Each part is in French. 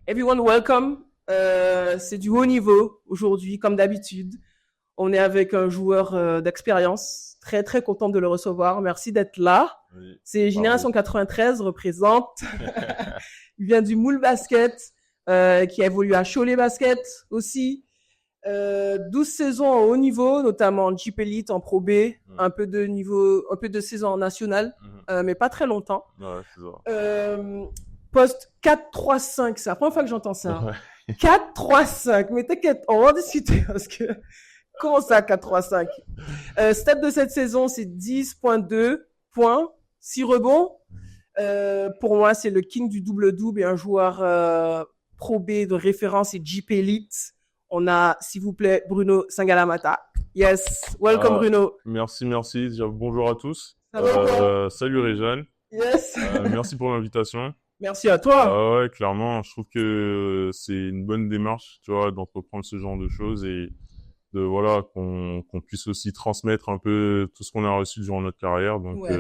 Everyone welcome. C'est du haut niveau aujourd'hui, comme d'habitude. On est avec un joueur d'expérience. Très, très content de le recevoir. Merci d'être là. Oui, C'est bravo. Génération 93, représente. Il vient du Moule Basket, qui a évolué à Cholet Basket aussi. 12 saisons en haut niveau, notamment en Jeep Elite, en Pro B, Mm. un peu de saison en national, Mhm. mais pas très longtemps. Ouais, c'est ça. Euh, Poste 4-3-5, c'est la première fois que j'entends ça. Ouais. 4-3-5, mais t'inquiète, on va en discuter parce que comment ça 4-3-5? Stat de cette saison, c'est 10,2 points, 6 rebonds. Pour moi, c'est le king du double-double et un joueur Pro B de référence et Jeep Elite. On a, s'il vous plaît, Bruno Sangalamata. Yes, welcome Ah, Bruno. merci, merci. Déjà, bonjour à tous. Ça va ou quoi? Salut Réjeanne. Yes. Merci pour l'invitation. Merci à toi. Ah ouais, clairement, je trouve que c'est une bonne démarche, tu vois, d'entreprendre ce genre de choses et de voilà qu'on puisse aussi transmettre un peu tout ce qu'on a reçu durant notre carrière. Ouais.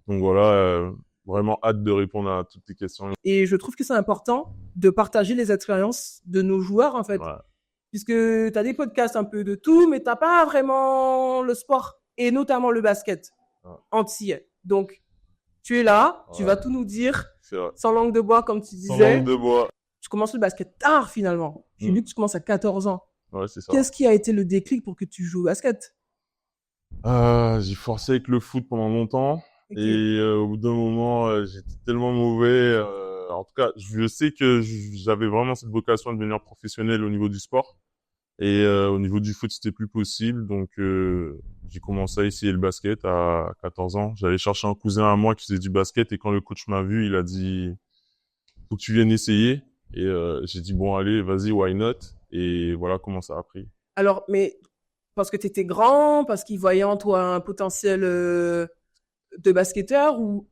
Donc voilà, vraiment hâte de répondre à toutes tes questions. Et je trouve que c'est important de partager les expériences de nos joueurs, en fait. Ouais. Puisque tu as des podcasts un peu de tout, mais tu n'as pas vraiment le sport, et notamment le basket Ouais. entier. Donc, tu es là, tu Ouais. vas tout nous dire, C'est vrai. sans langue de bois, comme tu Sans disais. langue de bois. Tu commences le basket tard, finalement. J'ai lu que tu commences à 14 ans. Ouais, c'est ça. Qu'est-ce qui a été le déclic pour que tu joues au basket? J'ai forcé avec le foot pendant longtemps. Ok. Et au bout d'un moment, j'étais tellement mauvais. En tout cas, je sais que j'avais vraiment cette vocation de devenir professionnel au niveau du sport. Et au niveau du foot, c'était plus possible. Donc, j'ai commencé à essayer le basket à 14 ans. J'allais chercher un cousin à moi qui faisait du basket. Et quand le coach m'a vu, il a dit, faut que tu viennes essayer. Et j'ai dit, bon, allez, vas-y, why not? Et voilà comment ça a pris. Alors, mais parce que tu étais grand, parce qu'ils voyaient en toi un potentiel de basketteur, ou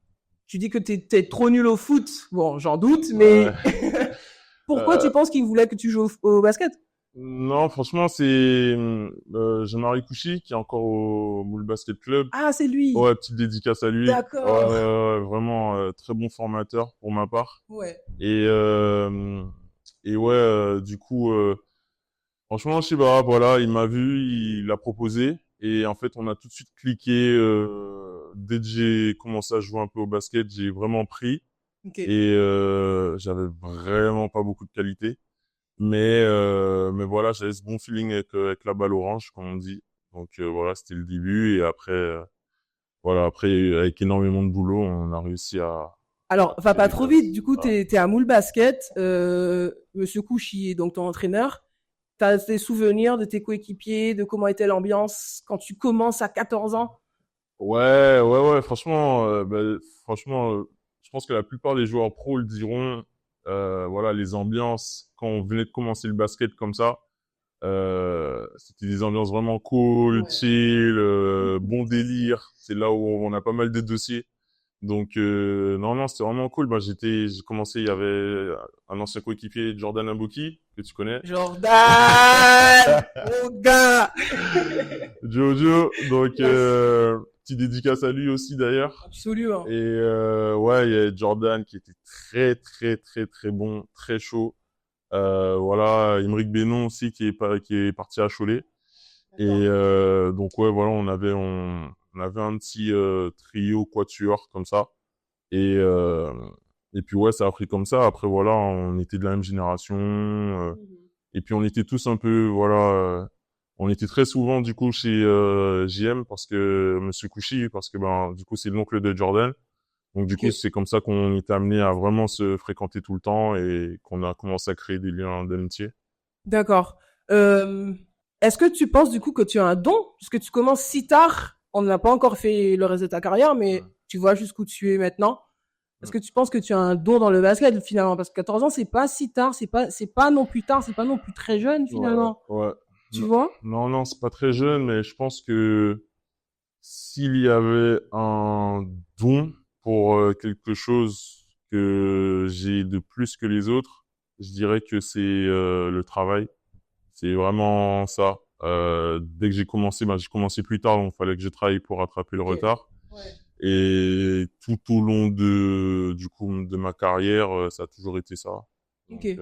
tu dis que tu étais trop nul au foot? Bon, j'en doute, Ouais. mais pourquoi tu Euh, penses qu'ils voulaient que tu joues au basket? Non, franchement, c'est Jean-Marie Couchy qui est encore au Moule Basket Club. Ah, c'est lui. Ouais, petite dédicace à lui. Ouais, ouais, D'accord. ouais, vraiment très bon formateur pour ma part. Ouais. Et et ouais, du coup, franchement, je sais pas, voilà, il m'a vu, il a proposé, et en fait, on a tout de suite cliqué. Dès que j'ai commencé à jouer un peu au basket, j'ai vraiment pris, Ok. et j'avais vraiment pas beaucoup de qualité. Mais voilà, j'avais ce bon feeling avec la balle orange, comme on dit. Donc voilà, c'était le début. Et après, voilà, après, avec énormément de boulot, on a réussi Alors, à va créer pas des trop vite. choses. Du coup, Voilà. t'es à Moule Basket. Monsieur Kouchi, donc ton entraîneur, t'as des souvenirs de tes coéquipiers, de comment était l'ambiance quand tu commences à 14 ans? Ouais, ouais, ouais, franchement, franchement, je pense que la plupart des joueurs pros le diront. Voilà, les ambiances, quand on venait de commencer le basket comme ça, c'était des ambiances vraiment cool, Ouais. chill, bon délire. C'est là où on a pas mal de dossiers. Donc non, non, c'était vraiment cool. J'ai commencé, il y avait un ancien coéquipier, Jordan Amboki, que tu connais. Jordan! Mon gars! Jojo, donc Yes. petit dédicace à lui aussi d'ailleurs. Absolument. Et ouais, il y a Jordan qui était très très très très bon, très chaud. Voilà, Imric Bénon aussi qui est parti à Cholet. Et D'accord. donc ouais, voilà, on avait un petit trio quatuor comme ça. Et et puis ouais, ça a pris comme ça. Après voilà, on était de la même génération. Mhm. Et puis on était tous un peu voilà, on était très souvent du coup chez JM parce que Monsieur Kouchi, parce que ben du coup c'est l'oncle de Jordan. Donc du Ok. coup c'est comme ça qu'on était amené à vraiment se fréquenter tout le temps et qu'on a commencé à créer des liens d'amitié. D'accord. Euh, Est-ce que tu penses du coup que tu as un don? Puisque tu commences si tard, on n'a pas encore fait le reste de ta carrière, mais Mm. tu vois jusqu'où tu es maintenant. Est-ce Mm. que tu penses que tu as un don dans le basket finalement? Parce que 14 ans, c'est pas si tard, c'est pas non plus tard, c'est pas non plus très jeune Ouais, finalement. ouais. Tu Non, vois? non, non, c'est pas très jeune, mais je pense que s'il y avait un don pour quelque chose que j'ai de plus que les autres, je dirais que c'est le travail. C'est vraiment ça. Dès que j'ai commencé, j'ai commencé plus tard, donc il fallait que je travaille pour rattraper le Ok. retard. Ouais. Et tout au long du coup, de ma carrière, ça a toujours été ça. Ok.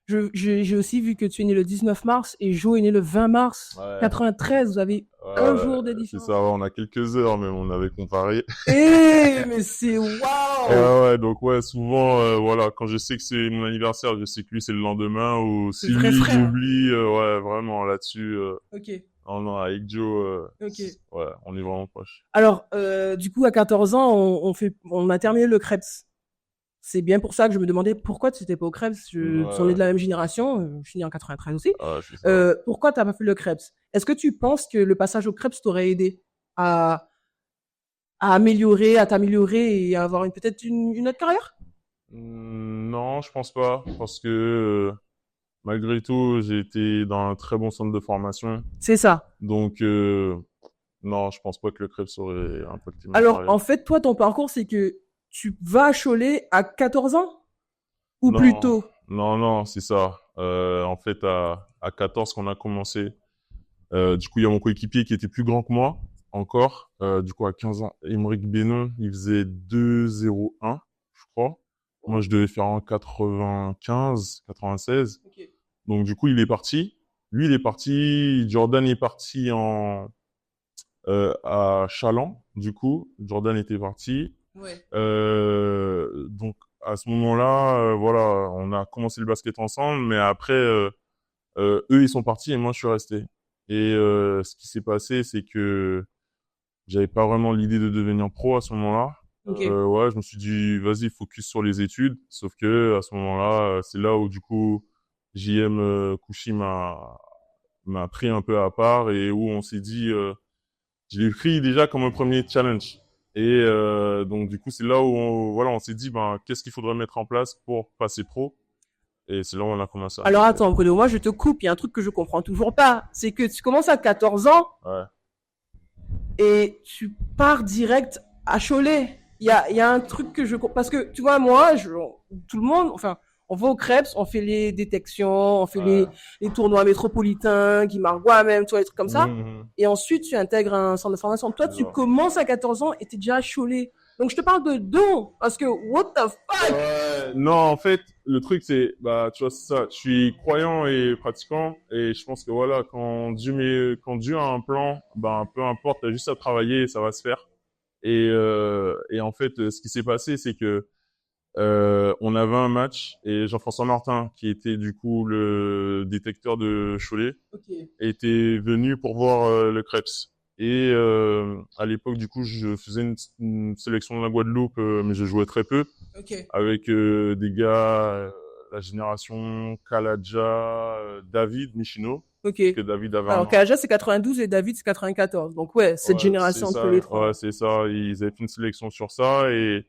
Donc, J'ai aussi vu que tu es né le 19 mars et Joe est né le 20 mars ouais. 93. Vous avez Ouais, un ouais, jour de c'est différence. ça, ouais, on a quelques heures même, on avait comparé. Mais c'est waouh! Ouais, donc ouais, souvent, voilà, quand je sais que c'est mon anniversaire, je sais que lui c'est le lendemain, ou C'est si vrai lui il frère. oublie, ouais, vraiment là-dessus, Ok, non, non, avec Joe, ok. ouais, on est vraiment proches. Alors, du coup, à 14 ans, on a terminé le Krebs. C'est bien pour ça que je me demandais pourquoi tu n'étais pas au Krebs. On est de Ouais, la même génération. Je suis né en 93 aussi. ouais, c'est ça. Pourquoi tu n'as pas fait le Krebs? Est-ce que tu penses que le passage au Krebs t'aurait aidé à, à t'améliorer et à avoir peut-être une autre carrière? Non, je pense pas, parce que malgré tout, j'ai été dans un très bon centre de formation, C'est ça. donc non, je pense pas que le Krebs aurait impacté ma Alors, carrière. en fait, toi, ton parcours, c'est que tu vas à Cholet à 14 ans ou plus Non, tôt? non, c'est ça. En fait, à 14 qu'on a commencé, du coup, il y a mon coéquipier qui était plus grand que moi, encore. Du coup, à 15 ans, Émeric Bénon, il faisait 2,01, je crois. Moi, je devais faire en 95, 96. Ok. Donc, du coup, il est parti. Lui, il est parti. Jordan est parti à Chaland. Du coup, Jordan était parti. Ouais. Donc, à ce moment-là, voilà, on a commencé le basket ensemble, mais après, eux, ils sont partis et moi, je suis resté. Et ce qui s'est passé, c'est que j'avais pas vraiment l'idée de devenir pro à ce moment-là. Ok. Ouais, je me suis dit, vas-y, focus sur les études. Sauf que à ce moment-là, c'est là où du coup, JM Kouchi m'a pris un peu à part et où on s'est dit, je l'ai pris déjà comme un premier challenge. Et donc du coup, c'est là où voilà, on s'est dit, ben, qu'est-ce qu'il faudrait mettre en place pour passer pro. Et c'est là où on a commencé à Alors s'entraîner. attends, Bruno, moi je te coupe, il y a un truc que je comprends toujours pas. C'est que tu commences à 14 ans Ouais. et tu pars direct à Cholet. Il y a un truc que je... Parce que, tu vois, tout le monde, enfin, on va au Krebs, on fait les détections, on fait Ouais. les tournois métropolitains, Guy Margois même, tu vois, des trucs comme ça. Mhm. Et ensuite, tu intègres un centre de formation. Toi, C'est tu ça. commences à 14 ans et t'es déjà à Cholet. Donc, je te parle de don, parce que, what the fuck? Ouais, non, en fait, le truc, c'est, bah, tu vois, c'est ça. Je suis croyant et pratiquant, et je pense que voilà, quand Dieu a un plan, ben, peu importe, t'as juste à travailler et ça va se faire. Et en fait, ce qui s'est passé, c'est que, on avait un match, et Jean-François Martin, qui était du coup le détecteur de Cholet, Ok, était venu pour voir le Krebs. Et à l'époque, du coup, je faisais une sélection de la Guadeloupe, mais je jouais très peu ok, avec des gars, la génération Kaladja, David Michino, ok. parce que David avait un Alors, an. Kalaja, c'est 92 et David, c'est 94. Donc, ouais, cette Ouais, c'est génération entre les ça. trois. Ouais, c'est ça. Ils avaient fait une sélection sur ça et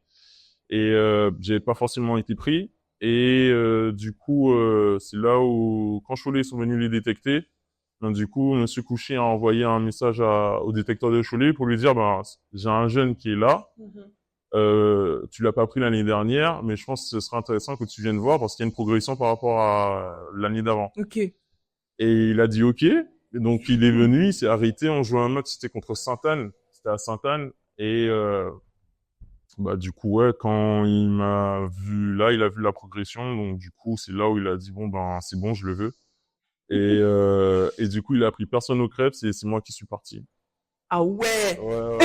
j'ai pas forcément été pris. Et du coup, c'est là où, quand Cholet sont venus les détecter, ben, du coup, Monsieur Couchy a envoyé un message au détecteur de Cholet pour lui dire, ben, j'ai un jeune qui est là. Tu l'as pas pris l'année dernière, mais je pense que ce serait intéressant que tu viennes voir parce qu'il y a une progression par rapport à l'année d'avant. Ok. Et il a dit OK. Et donc il est venu, il s'est arrêté, on jouait un match, c'était contre Sainte-Anne, c'était à Sainte-Anne. Et bah du coup ouais, quand il m'a vu là, il a vu la progression, donc du coup c'est là où il a dit bon ben c'est bon, je le veux. Et du coup il a pris personne au crêpes et c'est moi qui suis parti. Ah ouais. Ouais.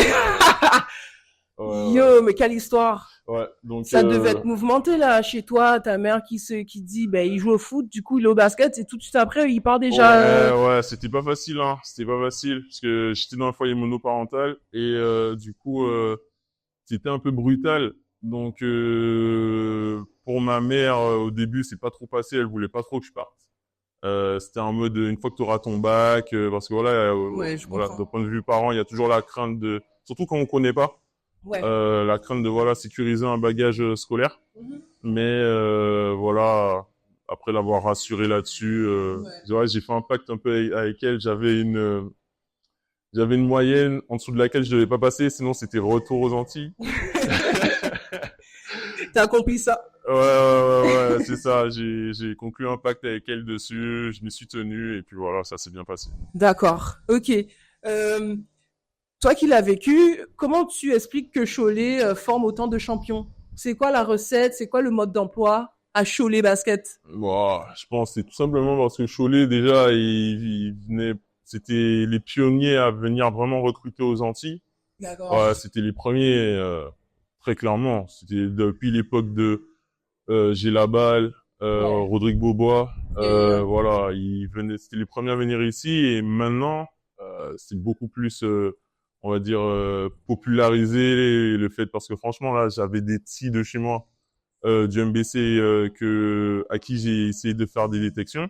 Ouais. Yo, mais quelle histoire. Ouais, donc Ça devait être mouvementé là chez toi, ta mère qui dit ben il joue au foot, du coup il est au basket et tout de suite après il part déjà. ouais, c'était pas facile, hein. C'était pas facile parce que j'étais dans un foyer monoparental et du coup, c'était un peu brutal. Donc, pour ma mère, au début, c'est pas trop passé. Elle voulait pas trop que je parte. C'était en mode une fois que tu auras ton bac, parce que voilà, Ouais, je voilà, comprends. d'un point de vue parent, il y a toujours la crainte surtout quand on connaît pas, Ouais. la crainte de voilà sécuriser un bagage scolaire. Mhm. Mais voilà, après l'avoir rassuré là-dessus, Ouais. ouais, j'ai fait un pacte un peu avec elle. J'avais une moyenne en dessous de laquelle je devais pas passer, sinon c'était retour aux Antilles. T'as accompli ça. Ouais, c'est ça. J'ai conclu un pacte avec elle dessus. Je m'y suis tenu et puis voilà, ça s'est bien passé. D'accord. Ok. Euh, Toi qui l'as vécu, comment tu expliques que Cholet forme autant de champions? C'est quoi la recette? C'est quoi le mode d'emploi? à Cholet Basket? Bon, je pense que c'est tout simplement parce que Cholet, déjà, c'était les pionniers à venir vraiment recruter aux Antilles. D'accord. Ouais, c'était les premiers, très clairement. C'était depuis l'époque de J'ai la balle, Ouais. Rodrigue Beaubois, Yeah. voilà, ils venaient, c'était les premiers à venir ici et maintenant c'est beaucoup plus, on va dire, popularisé le fait parce que franchement là, j'avais des petits de chez moi du MBC à qui j'ai essayé de faire des détections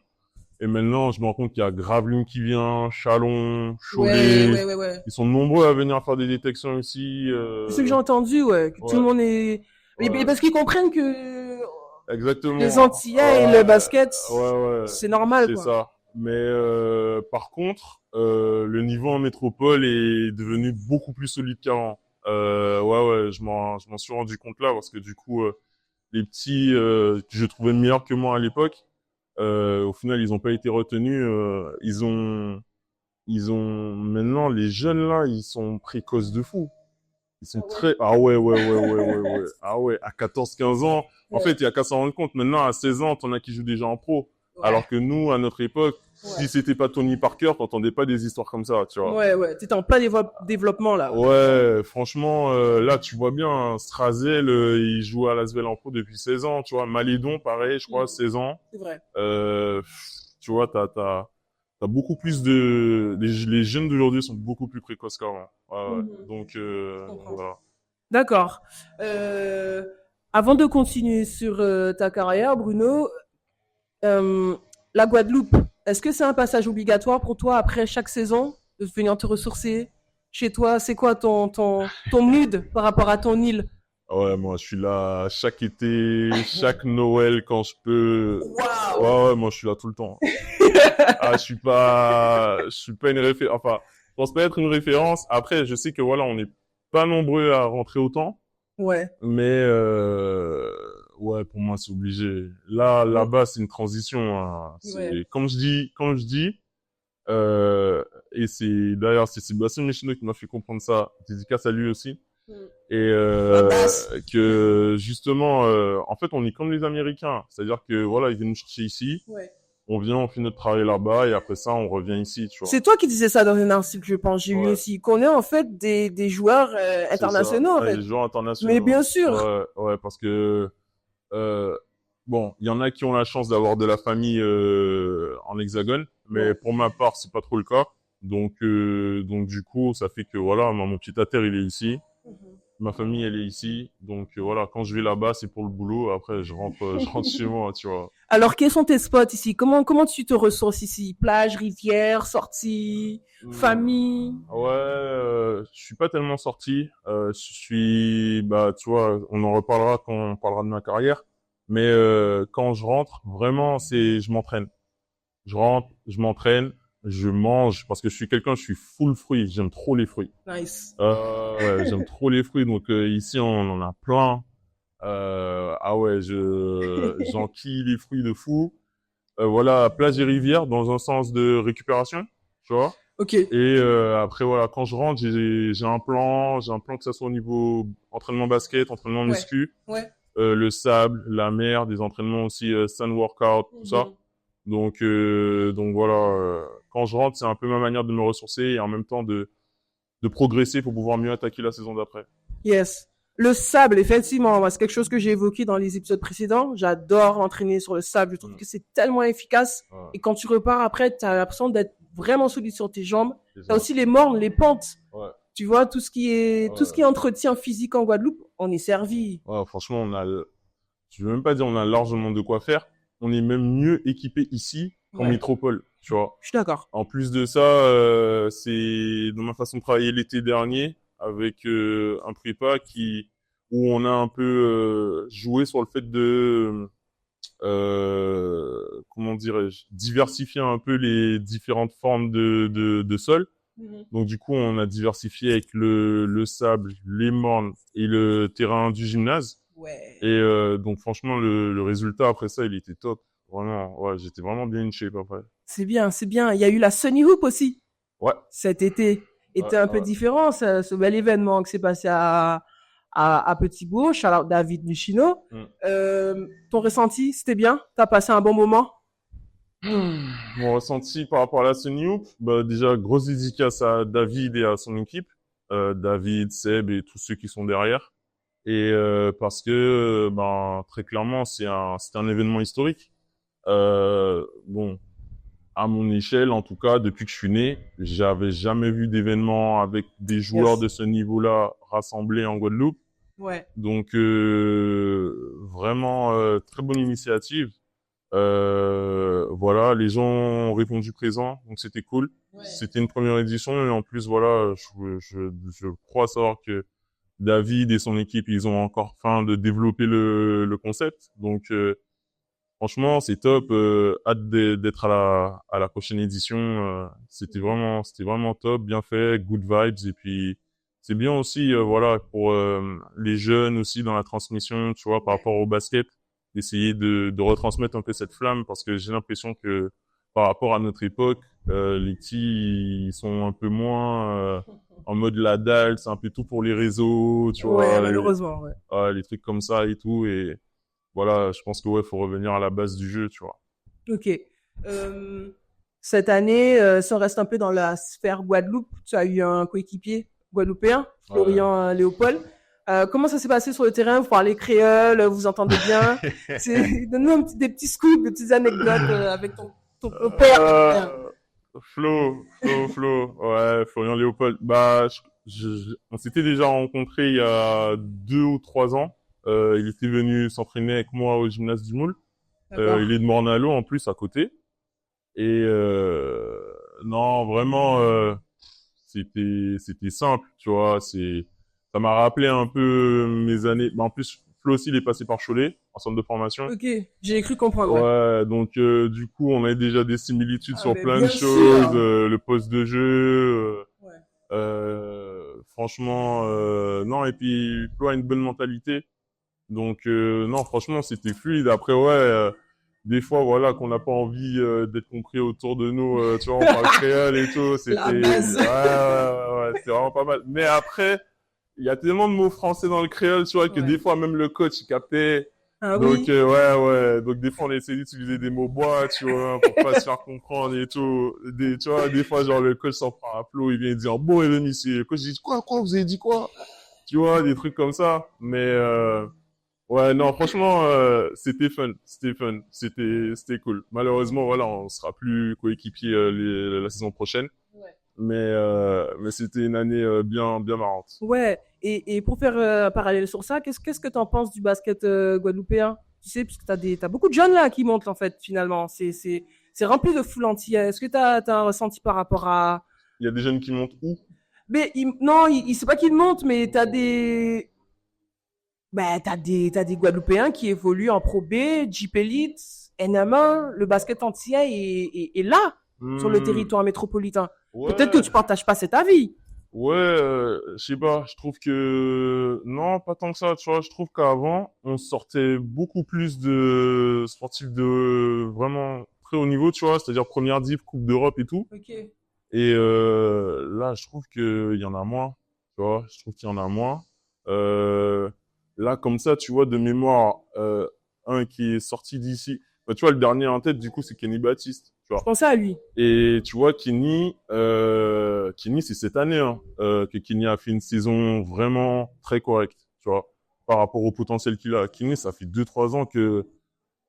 et maintenant je me rends compte qu'il y a Gravelines qui vient, Chalon, Ouais, Cholet, ouais, ouais, ouais. ils sont nombreux à venir faire des détections ici. C'est ce que j'ai entendu, ouais, que tout le Ouais, monde est... Mais ouais. parce qu'ils comprennent que les Exactement. Antillais et le basket, Ouais, c'est normal, c'est quoi. ça. Mais par contre, le niveau en métropole est devenu beaucoup plus solide qu'avant. Ouais, je m'en suis rendu compte là parce que du coup, les petits que je trouvais meilleurs que moi à l'époque, au final, ils ont pas été retenus. Ils ont maintenant les jeunes là, ils sont précoces de fou. Ils sont Ah ouais. très... Ah ouais. Ah ouais, à 14, 15 ans. En fait, Ouais. il y a qu'à s'en rendre compte. Maintenant, à 16 ans, t'en as qui jouent déjà en pro. Ouais. Alors que nous, à notre époque, si Ouais. c'était pas Tony Parker, t'entendais pas des histoires comme ça, tu vois. Ouais. T'étais en plein développement, là. Ouais, franchement, là, tu vois bien, hein, Strazel, il joue à l'Asvel en pro depuis 16 ans, tu vois. Malédon, pareil, je crois, Mm. 16 ans. C'est vrai. Tu vois, t'as beaucoup plus les jeunes d'aujourd'hui sont beaucoup plus précoces qu'avant. Ouais. Mhm. Donc, Je comprends. voilà. D'accord. Euh, Avant de continuer sur ta carrière, Bruno, euh, la Guadeloupe, est-ce que c'est un passage obligatoire pour toi après chaque saison de venir te ressourcer chez toi? C'est quoi ton mood par rapport à ton île? Ouais, moi, je suis là chaque été, chaque Noël quand je peux. Waouh! Ouais, moi, je suis là tout le temps. Ah, je suis pas une référence. Enfin, je pense pas être une référence. Après, je sais que voilà, on n'est pas nombreux à rentrer autant, Ouais. mais ouais, pour moi, c'est obligé. Là, là-bas, c'est une transition, hein. Ouais. C'est comme je dis, euh, et d'ailleurs, c'est Sébastien Michino qui m'a fait comprendre ça. Dédicace à lui aussi. Et La basse. que justement, en fait, on est comme les Américains, c'est-à-dire que voilà, ils viennent nous chercher ici, Ouais. on vient, on fait notre travail là-bas, et après ça, on revient ici, tu vois. C'est toi qui disais ça dans un article, je pense. J'ai lu Ouais, aussi qu'on est en fait des joueurs c'est ça. internationaux, en Ouais, fait. les joueurs Mais internationaux. bien sûr. Ouais, parce que euh, bon, il y en a qui ont la chance d'avoir de la famille en Hexagone, mais Ouais. pour ma part, c'est pas trop le cas. Donc du coup, ça fait que voilà, moi, mon petit terre, il est ici. Ma famille, elle est ici. Donc voilà, quand je vais là-bas, c'est pour le boulot. Après, je rentre chez moi, tu vois. Alors, quels sont tes spots ici? Comment tu te ressources ici? Plage, rivière, sortie, Hmm, famille? ouais, je suis pas tellement sorti. Bah, tu vois, on en reparlera quand on parlera de ma carrière. Mais quand je rentre, vraiment, je m'entraîne. Je rentre, je m'entraîne, je mange parce que je suis full fruits. J'aime trop les fruits. Nice. Ouais, j'aime trop les fruits. Donc ici, on en a plein. Ah ouais, j'enquille les fruits de fou. Voilà, plage et rivière dans un sens de récupération, tu vois. Ok. Et après voilà, quand je rentre, j'ai un plan que ça soit au niveau entraînement basket, entraînement Ouais. muscu, Ouais. le sable, la mer, des entraînements aussi sun workout, tout ça. Donc voilà, quand je rentre, c'est un peu ma manière de me ressourcer et en même temps de progresser pour pouvoir mieux attaquer la saison d'après. Yes. Le sable, effectivement, moi, c'est quelque chose que j'ai évoqué dans les épisodes précédents. J'adore entraîner sur le sable. Je trouve Mm. que c'est tellement efficace. Voilà, Et quand tu repars après, tu as l'impression d'être vraiment solide sur tes jambes. c'est Tu as ça. aussi les mornes, les pentes. Ouais, Tu vois, tout ce qui est ouais, entretien physique en Guadeloupe, on est servi. ouais, franchement, je veux même pas dire on a largement de quoi faire. On est même mieux équipé ici qu'en Ouais. métropole, tu vois. Je suis d'accord. En plus de ça, c'est dans ma façon de travailler l'été dernier avec un prépa où on a un peu joué sur le fait de comment dirais-je, diversifier un peu les différentes formes de sol. Donc du coup, on a diversifié avec le sable, les mornes et le terrain du gymnase. Et Ouais. donc franchement, le résultat après ça, il était top. Vraiment, ouais, j'étais vraiment bien in shape après. C'est bien, c'est bien. Il y a eu la Sunny Hoop aussi Ouais, cet été. ouais, Était un peu ouais. différent, ce bel événement qui s'est passé à Petit-Bourg. Shout out David Luchino. Mm. Ton ressenti, c'était bien? T'as passé un bon moment? Mon ressenti par rapport à la Sony Hoop, bah, déjà, grosse dédicace à David et à son équipe. David, Seb et tous ceux qui sont derrière. Et parce que, ben, très clairement, c'était un événement historique. Bon, à mon échelle, en tout cas, depuis que je suis né, j'avais jamais vu d'événement avec des joueurs Yes. de ce niveau-là rassemblés en Guadeloupe. Ouais. Donc, vraiment, très bonne initiative. Voilà, les gens ont répondu présent, donc c'était cool. Ouais. C'était une première édition et en plus, voilà, je crois savoir que David et son équipe, ils ont encore faim de développer le concept. Donc, franchement, c'est top. Hâte d'être à la prochaine édition. C'était vraiment top, bien fait, good vibes. Et puis, c'est bien aussi, voilà, pour les jeunes aussi dans la transmission, tu vois, par rapport au basket, d'essayer de retransmettre un peu cette flamme, parce que j'ai l'impression que par rapport à notre époque, les petits, ils sont un peu moins en mode la dalle, c'est un peu tout pour les réseaux, tu Ouais, vois, malheureusement, ouais. les trucs comme ça et tout. Et voilà, je pense que ouais, faut revenir à la base du jeu, tu vois. Ok. Cette année, si on reste un peu dans la sphère Guadeloupe, tu as eu un coéquipier guadeloupéen, Florian Léopold. Comment ça s'est passé sur le terrain? Vous parlez créole, vous entendez bien? Donne-nous des petits scoops, des petites anecdotes avec ton père. Flo. Ouais, Florian Léopold. Bah, on s'était déjà rencontrés il y a 2 ou 3 ans. Il était venu s'entraîner avec moi au gymnase du Moule. Il est de Mornalo en plus à côté. Et non, vraiment, c'était simple, tu vois. Ça m'a rappelé un peu mes années. Bah, en plus, Flo aussi, il est passé par Cholet en centre de formation. Ok, j'ai cru comprendre. Ouais, donc du coup, on a déjà des similitudes sur plein de bien choses, sûr. le poste de jeu. Ouais. Franchement, non. Et puis, Flo a une bonne mentalité. Donc non, franchement, c'était fluide. Après, ouais, des fois, voilà, qu'on n'a pas envie d'être compris autour de nous. Tu vois, on parle créole et tout. La base. Ouais, c'était vraiment pas mal. Mais après, il y a tellement de mots français dans le créole, tu vois, que Ouais. des fois, même le coach, il captait. Ah Donc, oui. ouais. Donc, des fois, on essaie d'utiliser des mots bois, tu vois, pour pas se faire comprendre et tout. Tu vois, des fois, genre, le coach s'en prend un plot, il vient dire, bon, Evan, ici. Le coach dit, quoi, vous avez dit quoi? Tu vois, des trucs comme ça. Mais, ouais, non, franchement, c'était fun. C'était cool. Malheureusement, voilà, on sera plus coéquipiers la saison prochaine. Ouais. Mais c'était une année bien marrante. Ouais. Et pour faire un parallèle sur ça, qu'est-ce que t'en penses du basket guadeloupéen? Tu sais, parce que t'as beaucoup de jeunes là qui montent en fait finalement. C'est rempli de foule entière. Est-ce que t'as un ressenti par rapport à... Il y a des jeunes qui montent où? Mais non, il sait pas qu'ils montent, mais t'as des Guadeloupéens qui évoluent en Pro B, Jeep Elite, NM1, le basket entier est là, sur le territoire métropolitain. Ouais. Peut-être que tu partages pas cet avis. Ouais, je sais pas, je trouve que non, pas tant que ça, tu vois, je trouve qu'avant, on sortait beaucoup plus de sportifs de vraiment très haut niveau, tu vois, c'est-à-dire première div, Coupe d'Europe et tout. Ok. Et là, je trouve qu'il y en a moins, tu vois, je trouve qu'il y en a moins. Là, comme ça, tu vois, de mémoire, un qui est sorti d'ici, bah, tu vois, le dernier en tête, du coup, c'est Kenny Baptiste, tu Je vois. pensais à lui. Et tu vois, Kenny, c'est cette année hein, que Kenny a fait une saison vraiment très correcte, tu vois, par rapport au potentiel qu'il a. Kenny, ça fait 2-3 ans que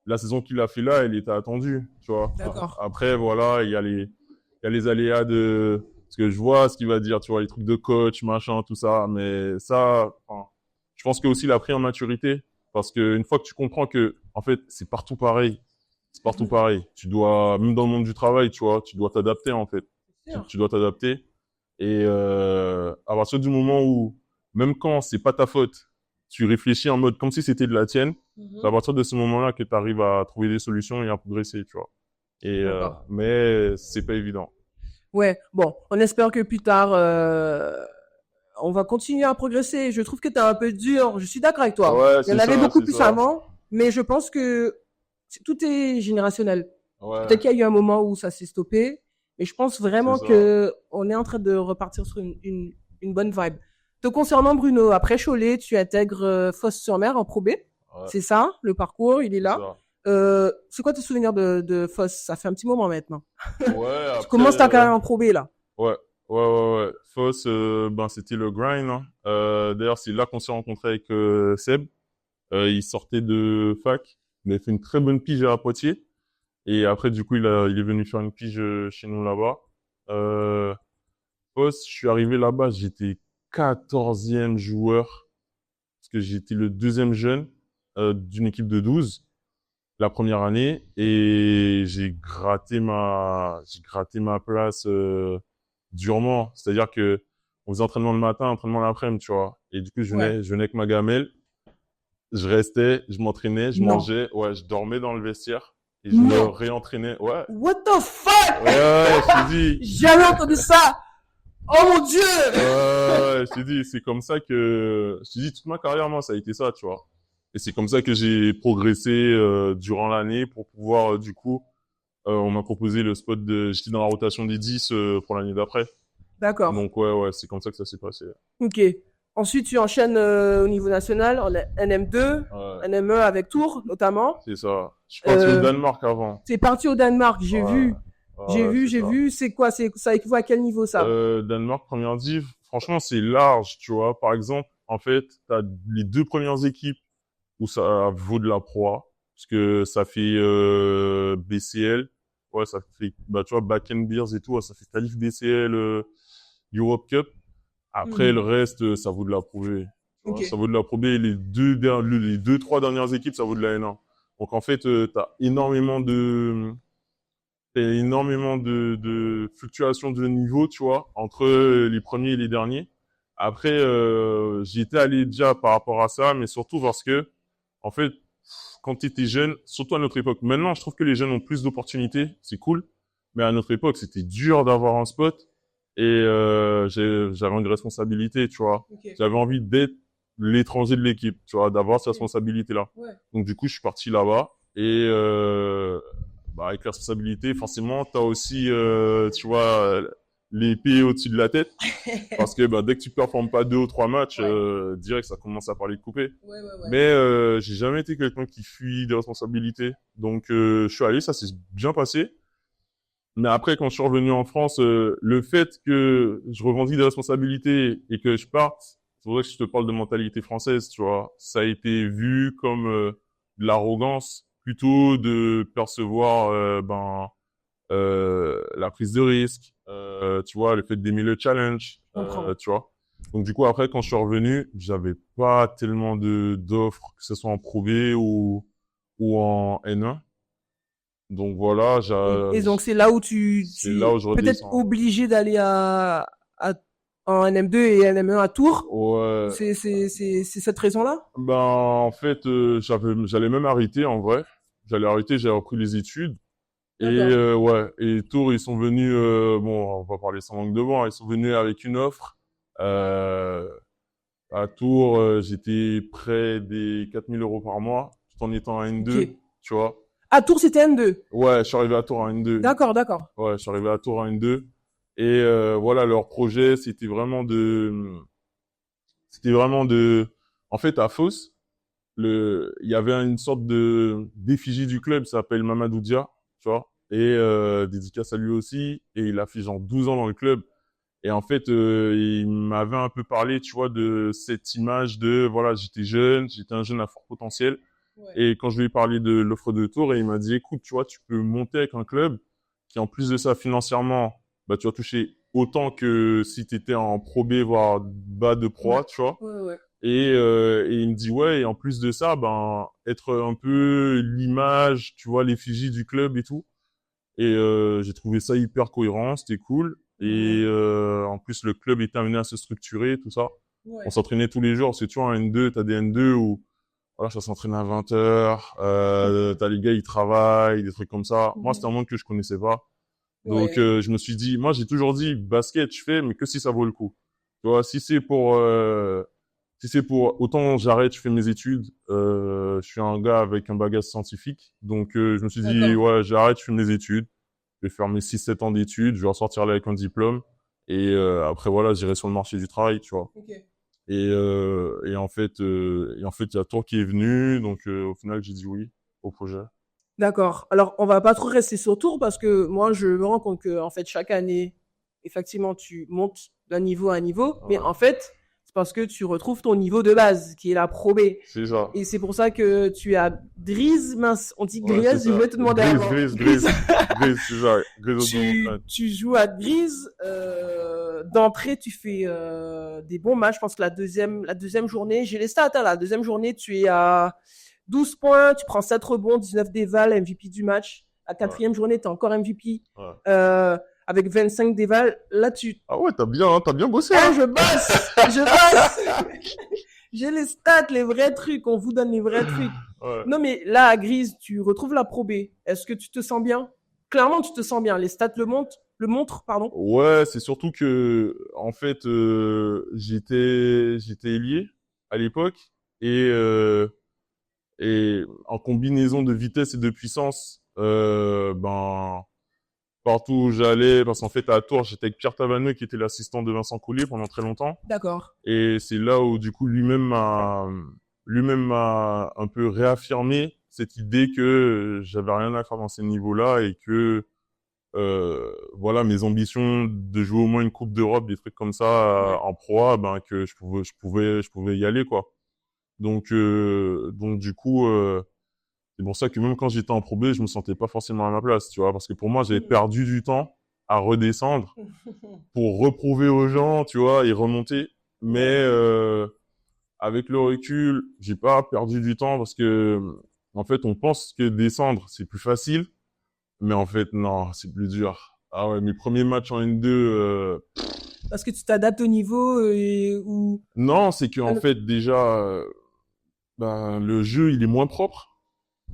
la saison qu'il a fait là, elle était attendue, tu vois. D'accord. Après, voilà, il y a les aléas de... Parce que je vois ce qu'il va dire, tu vois, les trucs de coach, machin, tout ça. Mais ça, enfin, je pense que aussi il a pris en maturité. Parce que une fois que tu comprends que, en fait, c'est partout pareil. C'est partout pareil. Tu dois, même dans le monde du travail, tu vois, tu dois t'adapter, en fait. Tu dois t'adapter. Et à partir du moment où, même quand c'est pas ta faute, tu réfléchis en mode comme si c'était de la tienne, c'est à partir de ce moment-là que tu arrives à trouver des solutions et à progresser, tu vois. Et mais c'est pas évident. Ouais, bon, on espère que plus tard, on va continuer à progresser. Je trouve que tu es un peu dur. Je suis d'accord avec toi. Ouais, Il y en c'est avait ça, beaucoup c'est plus ça. avant, mais je pense que tout est générationnel. Ouais, Peut-être qu'il y a eu un moment où ça s'est stoppé, mais je pense vraiment c'est ça. que on est en train de repartir sur une bonne vibe. Te concernant Bruno, après Cholet, tu intègres Fos-sur-Mer en Pro B. Ouais, C'est ça, le parcours, il est c'est là. ça. C'est quoi tes souvenirs de Fos? Ça fait un petit moment maintenant. Ouais, Tu après, commences ta carrière en Pro B, là. ouais, ouais. Foss, ben, c'était le grind, hein. D'ailleurs, c'est là qu'on s'est rencontré avec Seb. Il sortait de fac. Il a fait une très bonne pige à Poitiers. Et après, du coup, il est venu faire une pige chez nous là-bas. Euh, Foss, je suis arrivé là-bas, j'étais 14e joueur. Parce que j'étais le deuxième jeune d'une équipe de 12 la première année. Et j'ai gratté ma place durement. C'est-à-dire que on faisait entraînement le matin, entraînement l'après-midi, tu vois. Et du coup, Ouais. je venais avec ma gamelle. Je restais, je m'entraînais, je Non. mangeais, ouais, je dormais dans le vestiaire et je me Non. réentraînais, ouais. What the fuck? Je t'ai dit, Jamais entendu ça. Oh mon Dieu! je t'ai dit, c'est comme ça que, je t'ai dit, toute ma carrière, moi, ça a été ça, tu vois. Et c'est comme ça que j'ai progressé durant l'année pour pouvoir, du coup, on m'a proposé le spot j'étais dans la rotation des 10 pour l'année d'après. D'accord. Donc ouais, c'est comme ça que ça s'est passé. Ok. Ensuite, tu enchaînes au niveau national, en NM2, Ouais, NM1 avec Tours, notamment. c'est ça. Je suis parti au Euh, Danemark avant. T'es parti au Danemark, j'ai Ouais, vu. c'est J'ai ça. vu. C'est quoi? Ça équivaut à quel niveau, ça? Danemark, première div. Franchement, c'est large, tu vois. Par exemple, en fait, t'as les deux premières équipes où ça vaut de la Pro A, parce que ça fait BCL. Ouais, ça fait, bah, tu vois, Back and Beers et tout, ouais, ça fait qualif BCL Europe Cup. Après, le reste, ça vaut de la Pro B. Tu vois, Ok. ça vaut de la Pro B. Les deux, trois dernières équipes, ça vaut de la N1. Donc, en fait, t'as énormément de fluctuations de niveau, tu vois, entre les premiers et les derniers. Après, j'y étais allé déjà par rapport à ça, mais surtout parce que, en fait, quand tu étais jeune, surtout à notre époque, maintenant, je trouve que les jeunes ont plus d'opportunités, c'est cool, mais à notre époque, c'était dur d'avoir un spot et j'avais une responsabilité, tu vois. Ok. J'avais envie d'être l'étranger de l'équipe, tu vois, d'avoir cette Ok. responsabilité-là. Ouais. Donc du coup, je suis parti là-bas et bah, avec la responsabilité, forcément, t'as aussi, tu vois, l'épée au-dessus de la tête. Parce que bah, dès que tu performes pas 2 ou 3 matchs, Ouais. direct, ça commence à parler de couper. Ouais. Mais j'ai jamais été quelqu'un qui fuit des responsabilités. Donc, je suis allé, ça s'est bien passé. Mais après, quand je suis revenu en France, le fait que je revendique des responsabilités et que je parte, c'est pour ça que je te parle de mentalité française, tu vois. Ça a été vu comme de l'arrogance plutôt de percevoir la prise de risque, tu vois, le fait d'aimer le challenge, Je comprends. tu vois. Donc du coup après quand je suis revenu, j'avais pas tellement de d'offres que ce soit en Pro B ou en N1. Donc voilà, Et donc, c'est là où c'est là où je peut-être redescends. obligé d'aller en NM2 et NM1 à Tours. Ouais. C'est cette raison-là? Ben en fait, j'allais même arrêter en vrai. J'allais arrêter, j'ai repris les études. Et D'accord. ouais, et Tours, ils sont venus, bon, on va parler sans langue de bois, ils sont venus avec une offre. Euh, à Tours, j'étais près des 4 000 € par mois, tout en étant en Ok. N2, tu vois. À Tours, c'était N2. Ouais, je suis arrivé à Tours en N2. D'accord, d'accord. Ouais, je suis arrivé à Tours en N2. Et voilà, leur projet, en fait, à Fos, il y avait une sorte d'effigie du club, ça s'appelle Mamadou Dia, tu vois. Et dédicace à lui aussi. Et il a fait genre 12 ans dans le club. Et en fait, il m'avait un peu parlé, tu vois, de cette image de, voilà, j'étais un jeune à fort potentiel. Ouais. Et quand je lui ai parlé de l'offre de Tours, il m'a dit, écoute, tu vois, tu peux monter avec un club qui, en plus de ça, financièrement, bah, tu vas toucher autant que si tu étais en Pro B, voire bas de Pro Ouais. A, tu vois. Ouais. Et il me dit, ouais, et en plus de ça, ben, être un peu l'image, tu vois, l'effigie du club et tout. Et j'ai trouvé ça hyper cohérent, c'était cool. Et en plus, le club était amené à se structurer, tout ça. Ouais. On s'entraînait tous les jours, parce que tu vois, en N2, t'as des N2 où voilà, ça s'entraîne à 20 heures, t'as les gars, ils travaillent, des trucs comme ça. Moi, c'était un monde que je connaissais pas. Donc, Ouais. je me suis dit, moi, j'ai toujours dit, basket, je fais, mais que si ça vaut le coup. Tu vois, si c'est pour, autant j'arrête, je fais mes études. Je suis un gars avec un bagage scientifique. Donc, je me suis dit, D'accord. ouais, j'arrête, je fais mes études. Je vais faire mes 6 7 ans d'études. Je vais ressortir là avec un diplôme. Et après, voilà, j'irai sur le marché du travail, tu vois. Ok. Et en fait, il y a Tours qui est venu, donc au final, j'ai dit oui au projet. D'accord. Alors, on va pas trop rester sur Tours parce que moi, je me rends compte que, en fait, chaque année, effectivement, tu montes d'un niveau à un niveau, mais Ouais, en fait, c'est parce que tu retrouves ton niveau de base, qui est la Pro B. c'est ça. Et c'est pour ça que tu as Grise, mince, on dit Ouais, c'est Grise, je ça. voulais te demander Grise, avant. grise, Grise. grise. Grise, c'est ça. Grise au Tu, Dom. tu joues à Grise, d'entrée, tu fais des bons matchs. Je pense que la deuxième journée, j'ai les stats, hein, la deuxième journée, tu es à 12 points, tu prends 7 rebonds, 19 dévals, MVP du match. La Ouais, quatrième journée, tu es encore MVP ouais. avec 25 dévals. Là, tu... Ah ouais, t'as bien bossé, Ah, hein. je bosse. Je bosse. J'ai les stats, les vrais trucs. On vous donne les vrais trucs. Ouais. Non, mais là, à Grise, tu retrouves la Pro B. Est-ce que tu te sens bien? Clairement, tu te sens bien. Les stats le montrent, pardon. Ouais, c'est surtout que, en fait, j'étais ailier à l'époque et et en combinaison de vitesse et de puissance, ben partout où j'allais, parce qu'en fait à Tours, j'étais avec Pierre Tavaneux qui était l'assistant de Vincent Collet pendant très longtemps, D'accord. et c'est là où du coup lui-même m'a un peu réaffirmé cette idée que j'avais rien à faire dans ces niveaux-là et que voilà, mes ambitions de jouer au moins une Coupe d'Europe, des trucs comme ça Ouais. en Pro A, ben que je pouvais y aller quoi. Donc du coup, c'est pour ça que même quand j'étais en Pro B, je me sentais pas forcément à ma place, tu vois, parce que pour moi, j'avais perdu du temps à redescendre pour reprouver aux gens, tu vois, et remonter. Mais avec le recul, j'ai pas perdu du temps parce que en fait, on pense que descendre c'est plus facile, mais en fait non, c'est plus dur. Ah ouais, mes premiers matchs en N2, Parce que tu t'adaptes au niveau ou... non, c'est que Ah, en fait déjà, ben, le jeu il est moins propre.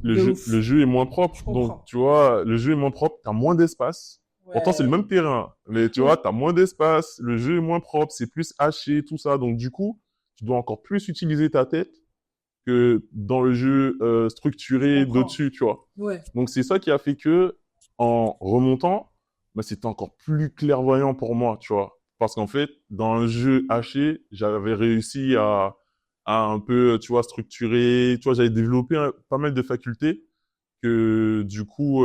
Le de jeu, ouf. le jeu est moins propre, Je donc comprends. tu vois, le jeu est moins propre, t'as moins d'espace. Pourtant, c'est le Ouais. même terrain, mais tu vois, t'as moins d'espace, le jeu est moins propre, c'est plus haché, tout ça. Donc du coup, tu dois encore plus utiliser ta tête que dans le jeu Je structuré comprends. d'au-dessus, tu vois. Ouais. Donc c'est ça qui a fait que, en remontant, bah, c'était encore plus clairvoyant pour moi, tu vois. Parce qu'en fait, dans un jeu haché, j'avais réussi à un peu, tu vois, structurer, tu vois, j'avais développé pas mal de facultés que du coup,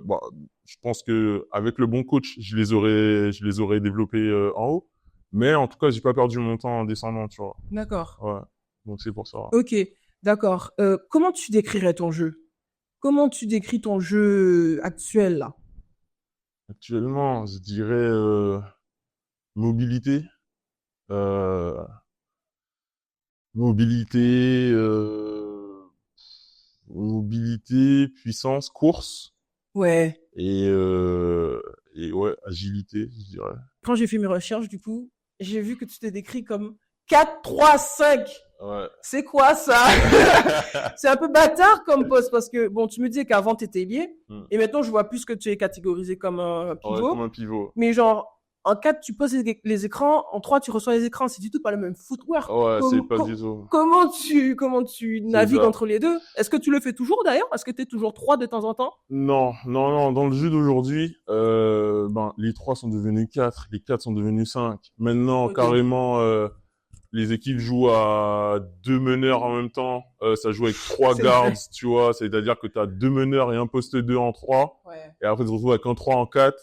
bah, je pense que avec le bon coach, je les aurais développées en haut. Mais en tout cas, j'ai pas perdu mon temps en descendant, tu vois. D'accord. Ouais. Donc c'est pour ça. Ok. D'accord. Comment tu décrirais ton jeu? Comment tu décris ton jeu actuel là? Actuellement, je dirais mobilité, euh, mobilité, mobilité, puissance, course Ouais. et euh, et ouais, agilité, je dirais. Quand j'ai fait mes recherches, du coup, j'ai vu que tu t'es décrit comme 4-3-5. Ouais. C'est quoi ça? C'est un peu bâtard comme poste parce que, bon, tu me disais qu'avant tu étais ailier Hmm. et maintenant je vois plus que tu es catégorisé comme un Ouais, comme pivot. un pivot. Mais genre, en 4, tu poses les écrans, en 3, tu reçois les écrans. C'est du tout pas le même footwork. Ouais, c'est pas du tout. Comment tu C'est navigues ça. entre les deux? Est-ce que tu le fais toujours d'ailleurs? Est-ce que tu es toujours 3 de temps en temps? Non, non, non. Dans le jeu d'aujourd'hui, ben, les 3 sont devenus 4, les 4 sont devenus 5. Maintenant, Ok. carrément, les équipes jouent à 2 meneurs en même temps. Ça joue avec 3 C'est guards, vrai. tu vois. C'est-à-dire que tu as 2 meneurs et un poste 2 en 3. Ouais. Et après, tu te retrouves avec un 3 en 4.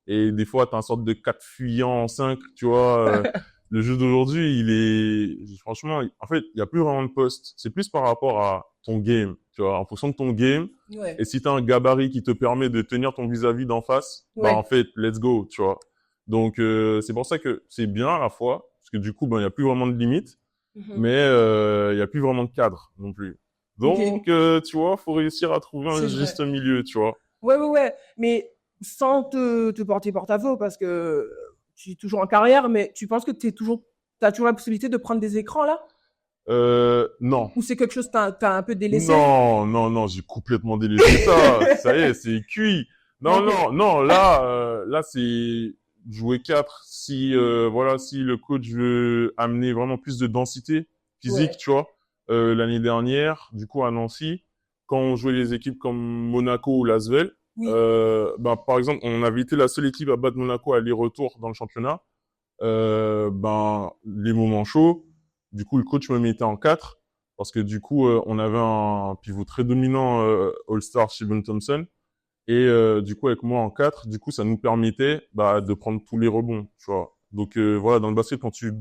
Et des fois, tu as une sorte de 4 fuyants en 5, tu vois. Le jeu d'aujourd'hui, franchement, en fait, il y a plus vraiment de postes. C'est plus par rapport à ton game, tu vois. En fonction de ton game. Et Ouais. si tu as un gabarit qui te permet de tenir ton vis-à-vis d'en face, bah, en Ouais. fait, let's go, tu vois. Donc, c'est pour ça que c'est bien à la fois. Parce que du coup, ben, il n'y a plus vraiment de limites. Mhm. Mais il n'y a plus vraiment de cadre non plus. Ok. Donc, tu vois, faut réussir à trouver un C'est juste vrai. milieu, tu vois. Ouais, ouais, ouais. Mais sans te porter porte-à-faux parce que tu es toujours en carrière, mais tu penses que t'as toujours la possibilité de prendre des écrans là? Non. Ou c'est quelque chose que t'as un peu délaissé? Non, non, non, j'ai complètement délaissé ça. Ça y est, c'est cuit. Non, Ok. non, non, là, c'est jouer 4. Si, voilà, si le coach veut amener vraiment plus de densité physique, Ouais. tu vois. L'année dernière, du coup, à Nancy, quand on jouait les équipes comme Monaco ou Lasvel, Oui. ben, par exemple, on avait été la seule équipe à battre Monaco à aller-retour dans le championnat. Ben, les moments chauds, Du coup, le coach me mettait en 4 parce que du coup, on avait un pivot très dominant All-Star Steven Thompson. Et du coup, avec moi en 4, du coup, ça nous permettait de prendre tous les rebonds, tu vois. Donc voilà, dans le basket, quand tu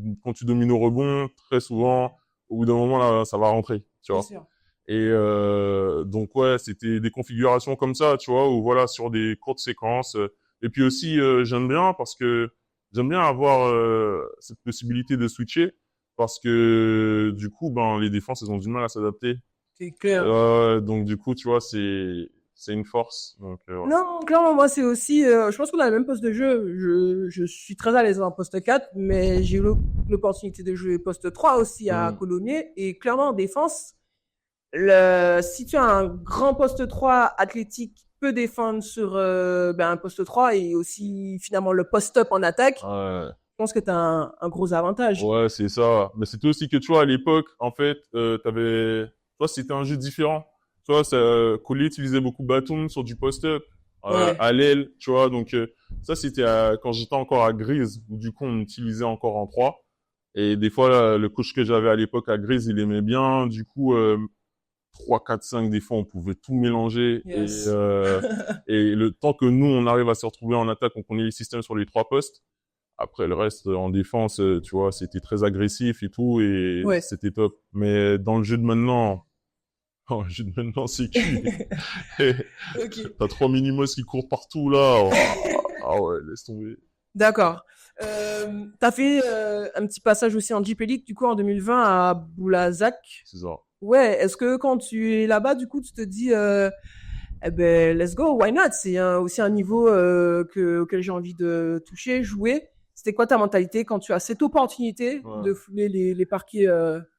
domines au rebond, très souvent, au bout d'un moment, là, ça va rentrer, tu Bien vois. sûr. Et donc ouais, c'était des configurations comme ça, tu vois, où voilà, sur des courtes séquences. Et puis aussi, j'aime bien parce que j'aime bien avoir cette possibilité de switcher parce que du coup, les défenses, elles ont du mal à s'adapter. C'est clair. Donc du coup, tu vois, c'est une force. Donc voilà. Non, clairement, moi, c'est aussi, je pense qu'on a le même poste de jeu. Je suis très à l'aise en poste 4, mais j'ai eu l'opportunité de jouer poste 3 aussi à Mm. Colomiers. Et clairement, en défense, si tu as un grand poste 3 athlétique, qui peut défendre sur un poste 3 et aussi finalement le post-up en attaque, Ouais. je pense que tu as un gros avantage. Ouais, c'est ça. Mais c'était aussi que, tu vois, à l'époque, en fait, toi, c'était un jeu différent. Tu vois, Collier utilisait beaucoup Batum sur du post-up, Ouais. à l'aile, tu vois. Donc, ça, c'était quand j'étais encore à Grise, où du coup, on utilisait encore en 3. Et des fois, là, le coach que j'avais à l'époque à Grise, il aimait bien. Du coup, 3, 4, 5, des fois, on pouvait tout mélanger. Yes. Et le temps que nous, on arrive à se retrouver en attaque, on connaît les systèmes sur les 3 postes. Après, le reste, en défense, tu vois, c'était très agressif et tout, et Ouais. c'était top. Mais dans le jeu de maintenant, oh, le jeu de maintenant, c'est cuit. Ok. T'as 3 minimos qui courent partout, là. Oh, ah ouais, laisse tomber. D'accord. T'as fait un petit passage aussi en Jeep Elite, du coup, en 2020 à Boulazac. C'est ça. Ouais, est-ce que quand tu es là-bas, du coup, tu te dis, eh ben, let's go, why not? C'est aussi un niveau auquel j'ai envie de toucher, jouer. C'était quoi ta mentalité quand tu as cette opportunité Ouais. de fouler les parquets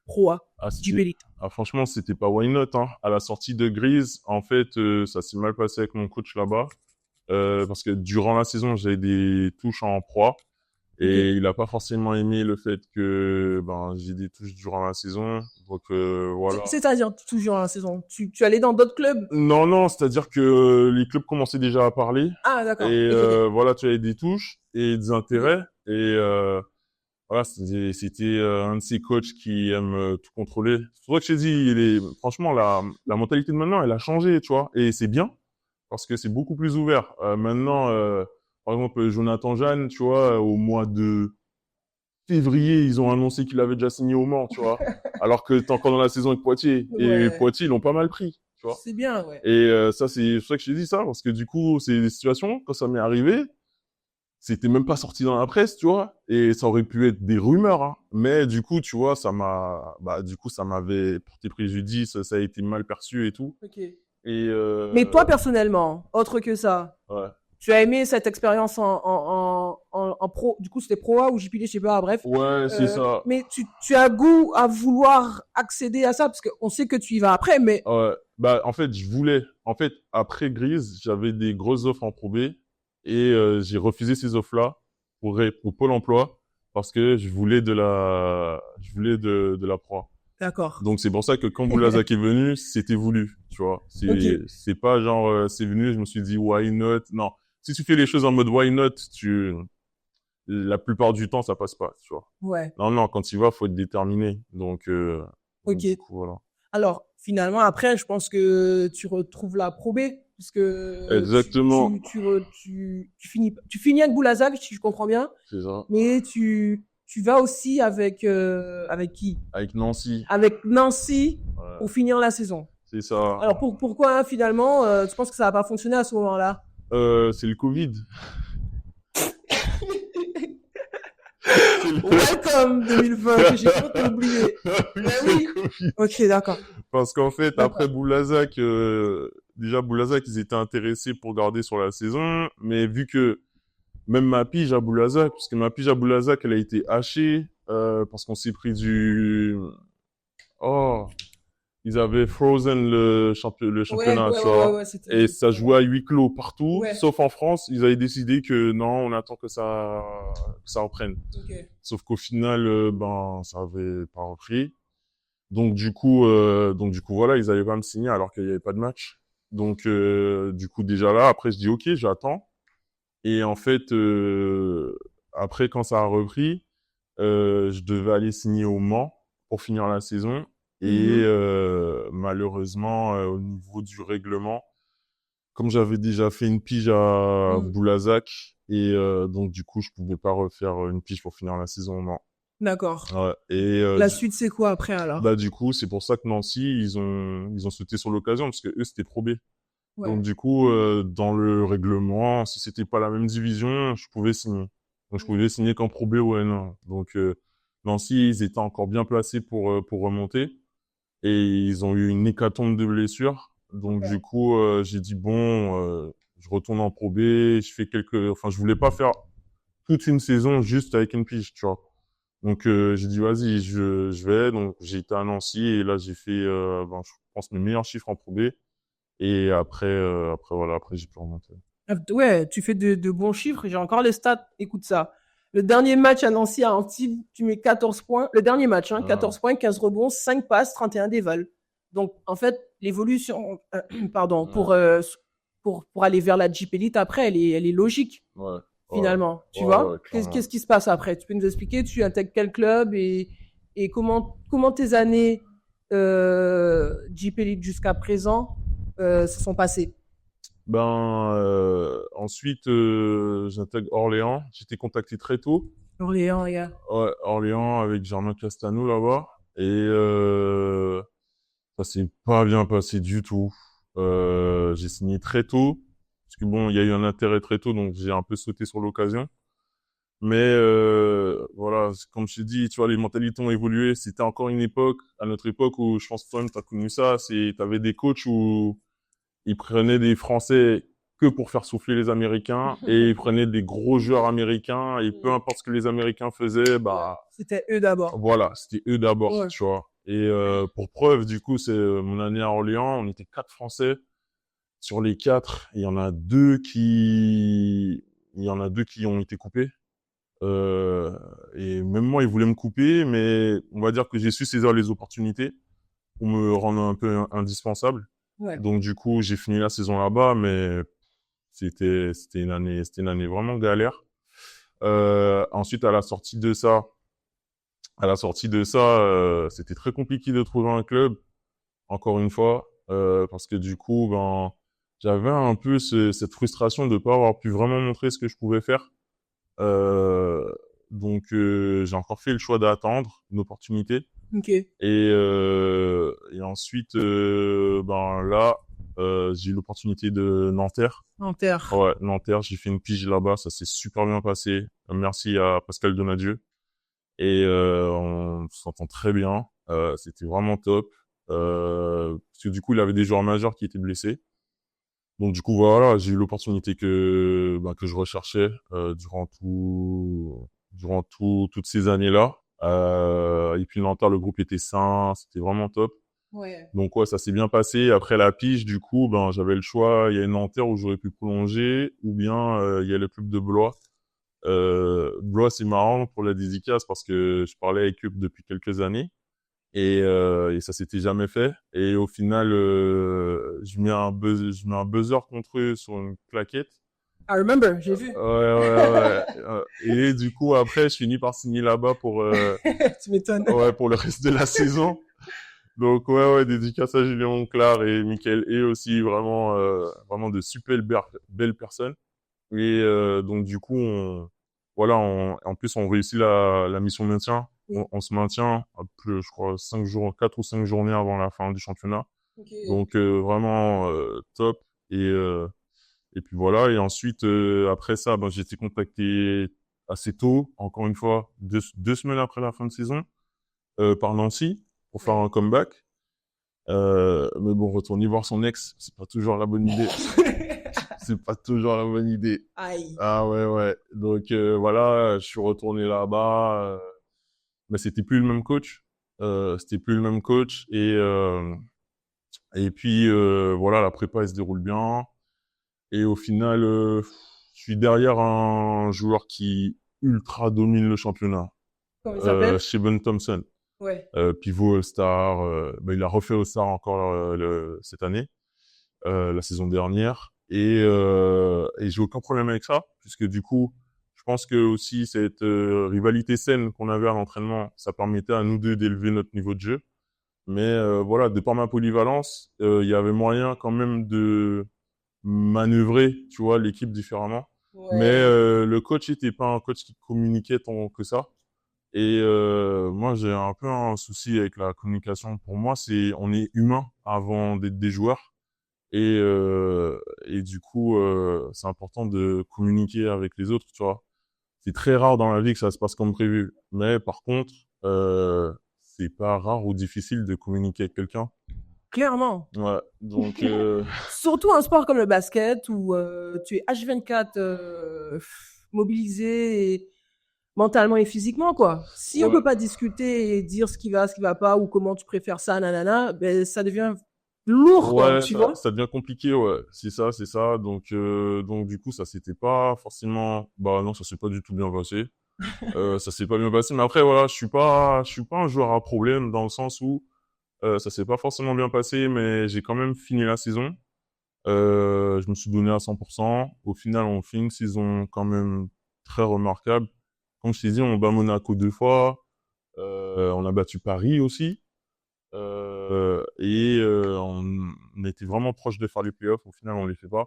Pro A, Ah, Jeep Elite? franchement, c'était pas why not, hein. À la sortie de Grise, en fait, ça s'est mal passé avec mon coach là-bas. Parce que durant la saison, j'avais des touches en proie. Et Ok. il a pas forcément aimé le fait que j'ai des touches durant la saison. Donc voilà. C'est-à-dire toujours la saison. Tu allais dans d'autres clubs? Non, non, c'est-à-dire que les clubs commençaient déjà à parler. Ah, Et d'accord. Ok, ok. voilà, tu avais des touches et des Ok. intérêts. Et voilà, c'était un de ces coachs qui aime tout contrôler. C'est pour ça que je t'ai dit, franchement, la mentalité de maintenant, elle a changé, tu vois. Et c'est bien, parce que c'est beaucoup plus ouvert. Maintenant, par exemple, Jonathan Jeanne, tu vois, au mois de février, ils ont annoncé qu'il avait déjà signé au Mans, tu vois. Alors que t'es encore dans la saison avec Poitiers. Et Ouais. Poitiers, ils l'ont pas mal pris, tu vois. C'est bien, ouais. Et ça, c'est pour ça que je t'ai dit ça, parce que du coup, c'est des situations, quand ça m'est arrivé, c'était même pas sorti dans la presse, tu vois, et ça aurait pu être des rumeurs, hein. Mais du coup, tu vois, du coup, ça m'avait porté préjudice, ça a été mal perçu et tout. Ok. Et Mais toi, personnellement, autre que ça, ouais, tu as aimé cette expérience en pro, du coup, c'était Pro A ou JPD, je sais pas, bref. ouais, c'est ça. Mais tu as goût à vouloir accéder à ça, parce qu'on sait que tu y vas après, mais Ouais. En fait, en fait, après Grise, j'avais des grosses offres en Pro B et j'ai refusé ces offres-là pour Pôle Emploi parce que je voulais de la proie. d'accord. Donc c'est pour ça que quand Boulazak est venu, c'était voulu, tu vois. Ok. C'est pas genre c'est venu, je me suis dit why not. Non, si tu fais les choses en mode why not, la plupart du temps ça passe pas, tu vois. Ouais. Non non, quand tu vas, faut être déterminé. Donc Ok. du coup voilà. Alors, finalement, après, je pense que tu retrouves la Pro B, puisque Exactement, tu finis avec Boulazac, si je comprends bien, c'est ça. mais tu vas aussi avec qui? Avec Nancy, Avec Nancy ouais, pour finir la saison. c'est ça. Alors pourquoi finalement tu penses que ça va pas fonctionner à ce moment-là? C'est le Covid. C'est le... Welcome 2020 que j'ai pas oublié. Oui, Ben c'est oui. le Covid. Ok, d'accord. Parce qu'en fait, après D'accord. Boulazac, déjà Boulazac, ils étaient intéressés pour garder sur la saison, mais vu que même ma pige à Boulazac, parce que ma pige à Boulazac, elle a été hachée, parce qu'on s'est pris oh, ils avaient frozen le Ouais, championnat, ouais, tu ouais, ouais, vois. ouais, c'était. Et ça jouait à huis clos partout, Ouais. sauf en France. Ils avaient décidé que non, on attend que ça reprenne. Ok. Sauf qu'au final, ça avait pas repris. Donc du coup, voilà, ils avaient pas me signer alors qu'il y avait pas de match. Donc, du coup, déjà là, après, je dis ok, j'attends. Et en fait, après, quand ça a repris, je devais aller signer au Mans pour finir la saison. Et Mhm. malheureusement, au niveau du règlement, comme j'avais déjà fait une pige à Mhm. Boulazac, et donc du coup, je pouvais pas refaire une pige pour finir la saison, non. D'accord. Ouais. Et La suite, c'est quoi après alors? bah du coup, c'est pour ça que Nancy, ils ont sauté sur l'occasion parce que eux, c'était Pro B. Donc Ouais. du coup, dans le règlement, si c'était pas la même division, je pouvais signer. Donc je pouvais signer qu'en Pro B ou N1. Donc Nancy, ils étaient encore bien placés pour remonter et ils ont eu une hécatombe de blessures. Donc du coup, j'ai dit bon, je retourne en Pro B, je fais enfin je voulais pas faire toute une saison juste avec une pige, tu vois. Donc j'ai dit vas-y, je vais. Donc j'ai été à Nancy et là j'ai fait, je pense mes meilleurs chiffres en Pro B. Et après voilà, après j'ai pu remonter. Ouais, tu fais de bons chiffres. J'ai encore les stats. Écoute ça. Le dernier match à Nancy à Antibes, tu mets 14 points. Le dernier match, hein, Ah, 14 points, 15 rebonds, 5 passes, 31 dévals. Donc, en fait, l'évolution, pardon, ouais, pour aller vers la Jeep Elite, après, elle est logique, ouais, ouais, finalement. Tu ouais, vois? Qu'est-ce clairement. qui se passe après? Tu peux nous expliquer? Tu intègres quel club et comment tes années Jeep Elite jusqu'à présent se sont passées? Ben ensuite j'intègre Orléans. J'étais contacté très tôt. Orléans, regarde. Ouais, Orléans avec Germain Castano là-bas. Et ça s'est pas bien passé du tout. J'ai signé très tôt. Parce que bon, il y a eu un intérêt très tôt, donc j'ai un peu sauté sur l'occasion. Mais voilà, comme je t'ai dit, tu vois, les mentalités ont évolué. C'était encore une époque, à notre époque où je pense que toi-même t'as connu ça. T'avais des coachs où ils prenaient des Français que pour faire souffler les Américains et ils prenaient des gros joueurs américains et peu importe ce que les Américains faisaient, Ouais. bah C'était eux d'abord. voilà, c'était eux d'abord, Ouais. tu vois. Et pour preuve, du coup, c'est mon année à Orléans, on était 4 Français. Sur les 4, il y en a deux qui ont été coupés. Et même moi, ils voulaient me couper, mais on va dire que j'ai su saisir les opportunités pour me rendre un peu indispensable. Ouais. Donc du coup, j'ai fini la saison là-bas, mais c'était une année vraiment galère. Ensuite, c'était très compliqué de trouver un club, encore une fois, parce que du coup, ben, j'avais un peu cette frustration de pas avoir pu vraiment montrer ce que je pouvais faire. Euh, donc, j'ai encore fait le choix d'attendre une opportunité. Ok. Et ensuite, ben là, j'ai eu l'opportunité de Nanterre. Nanterre. Ouais, Nanterre, j'ai fait une pige là-bas, ça s'est super bien passé. Merci à Pascal Donadieu. Et on s'entend très bien. C'était vraiment top. Parce que du coup, il avait des joueurs majeurs qui étaient blessés. Donc du coup, voilà, j'ai eu l'opportunité que je recherchais toutes ces années-là. Et puis Nanterre, le groupe était sain, c'était vraiment top. Ouais. Donc ouais, ça s'est bien passé. Après la pige, du coup, ben j'avais le choix. Il y a une Nanterre où j'aurais pu prolonger, ou bien il y a le club de Blois. Blois, c'est marrant pour la dédicace parce que je parlais avec eux depuis quelques années et ça s'était jamais fait. Et au final, je mets un buzzer contre eux sur une claquette. I remember, j'ai vu. Ouais, ouais, ouais. Et du coup, après, je finis par signer là-bas Tu m'étonnes. ouais, pour le reste de la saison. Donc ouais, dédicace à Julien Monclar et Mickaël et aussi vraiment de super belles personnes. Et donc du coup, en plus on réussit la mission maintien. Oui. On se maintient à plus, je crois, 5 jours, 4 ou 5 journées avant la fin du championnat. Ok. Donc vraiment top. Et puis voilà. Et ensuite après ça, ben, j'ai été contacté assez tôt, encore une fois, 2 semaines après la fin de saison, par Nancy pour faire Ouais. un comeback. Mais bon, retourner voir son ex, c'est pas toujours la bonne idée. C'est pas toujours la bonne idée. Aïe. Ah ouais, ouais. Donc voilà, je suis retourné là-bas, mais c'était plus le même coach. C'était plus le même coach et puis voilà, la prépa elle se déroule bien et au final, je suis derrière un joueur qui ultra domine le championnat. Comment il s'appelle? Shebon Thompson, Ouais. pivot All-Star. Bah, il a refait All-Star encore cette année. La saison dernière et j'ai aucun problème avec ça puisque du coup je pense que aussi cette rivalité saine qu'on avait à l'entraînement, ça permettait à nous deux d'élever notre niveau de jeu. Mais voilà, de par ma polyvalence, il y avait moyen quand même de manœuvrer, tu vois, l'équipe différemment. Mais Ouais. le coach était pas un coach qui communiquait tant que ça. Et moi, j'ai un peu un souci avec la communication. Pour moi, on est humain avant d'être des joueurs. Et, du coup, c'est important de communiquer avec les autres, tu vois. C'est très rare dans la vie que ça se passe comme prévu. Mais par contre, c'est pas rare ou difficile de communiquer avec quelqu'un. Clairement. Ouais, donc Surtout un sport comme le basket où tu es H24 mobilisé mentalement et physiquement, quoi. Si on ouais, peut pas discuter et dire ce qui va pas ou comment tu préfères ça, nanana, ben ça devient lourd, quoi, ouais, tu vois. ça devient compliqué, ouais. C'est ça, c'est ça. Donc du coup, ça s'était pas forcément, bah non, ça s'est pas du tout bien passé. Ça s'est pas bien passé. Mais après, voilà, je suis pas un joueur à problème dans le sens où ça s'est pas forcément bien passé, mais j'ai quand même fini la saison. Je me suis donné à 100%. Au final, on fait une saison quand même très remarquable. Comme je t'ai dit, on bat Monaco 2 fois. On a battu Paris aussi. On était vraiment proche de faire les playoffs. Au final, on les fait pas.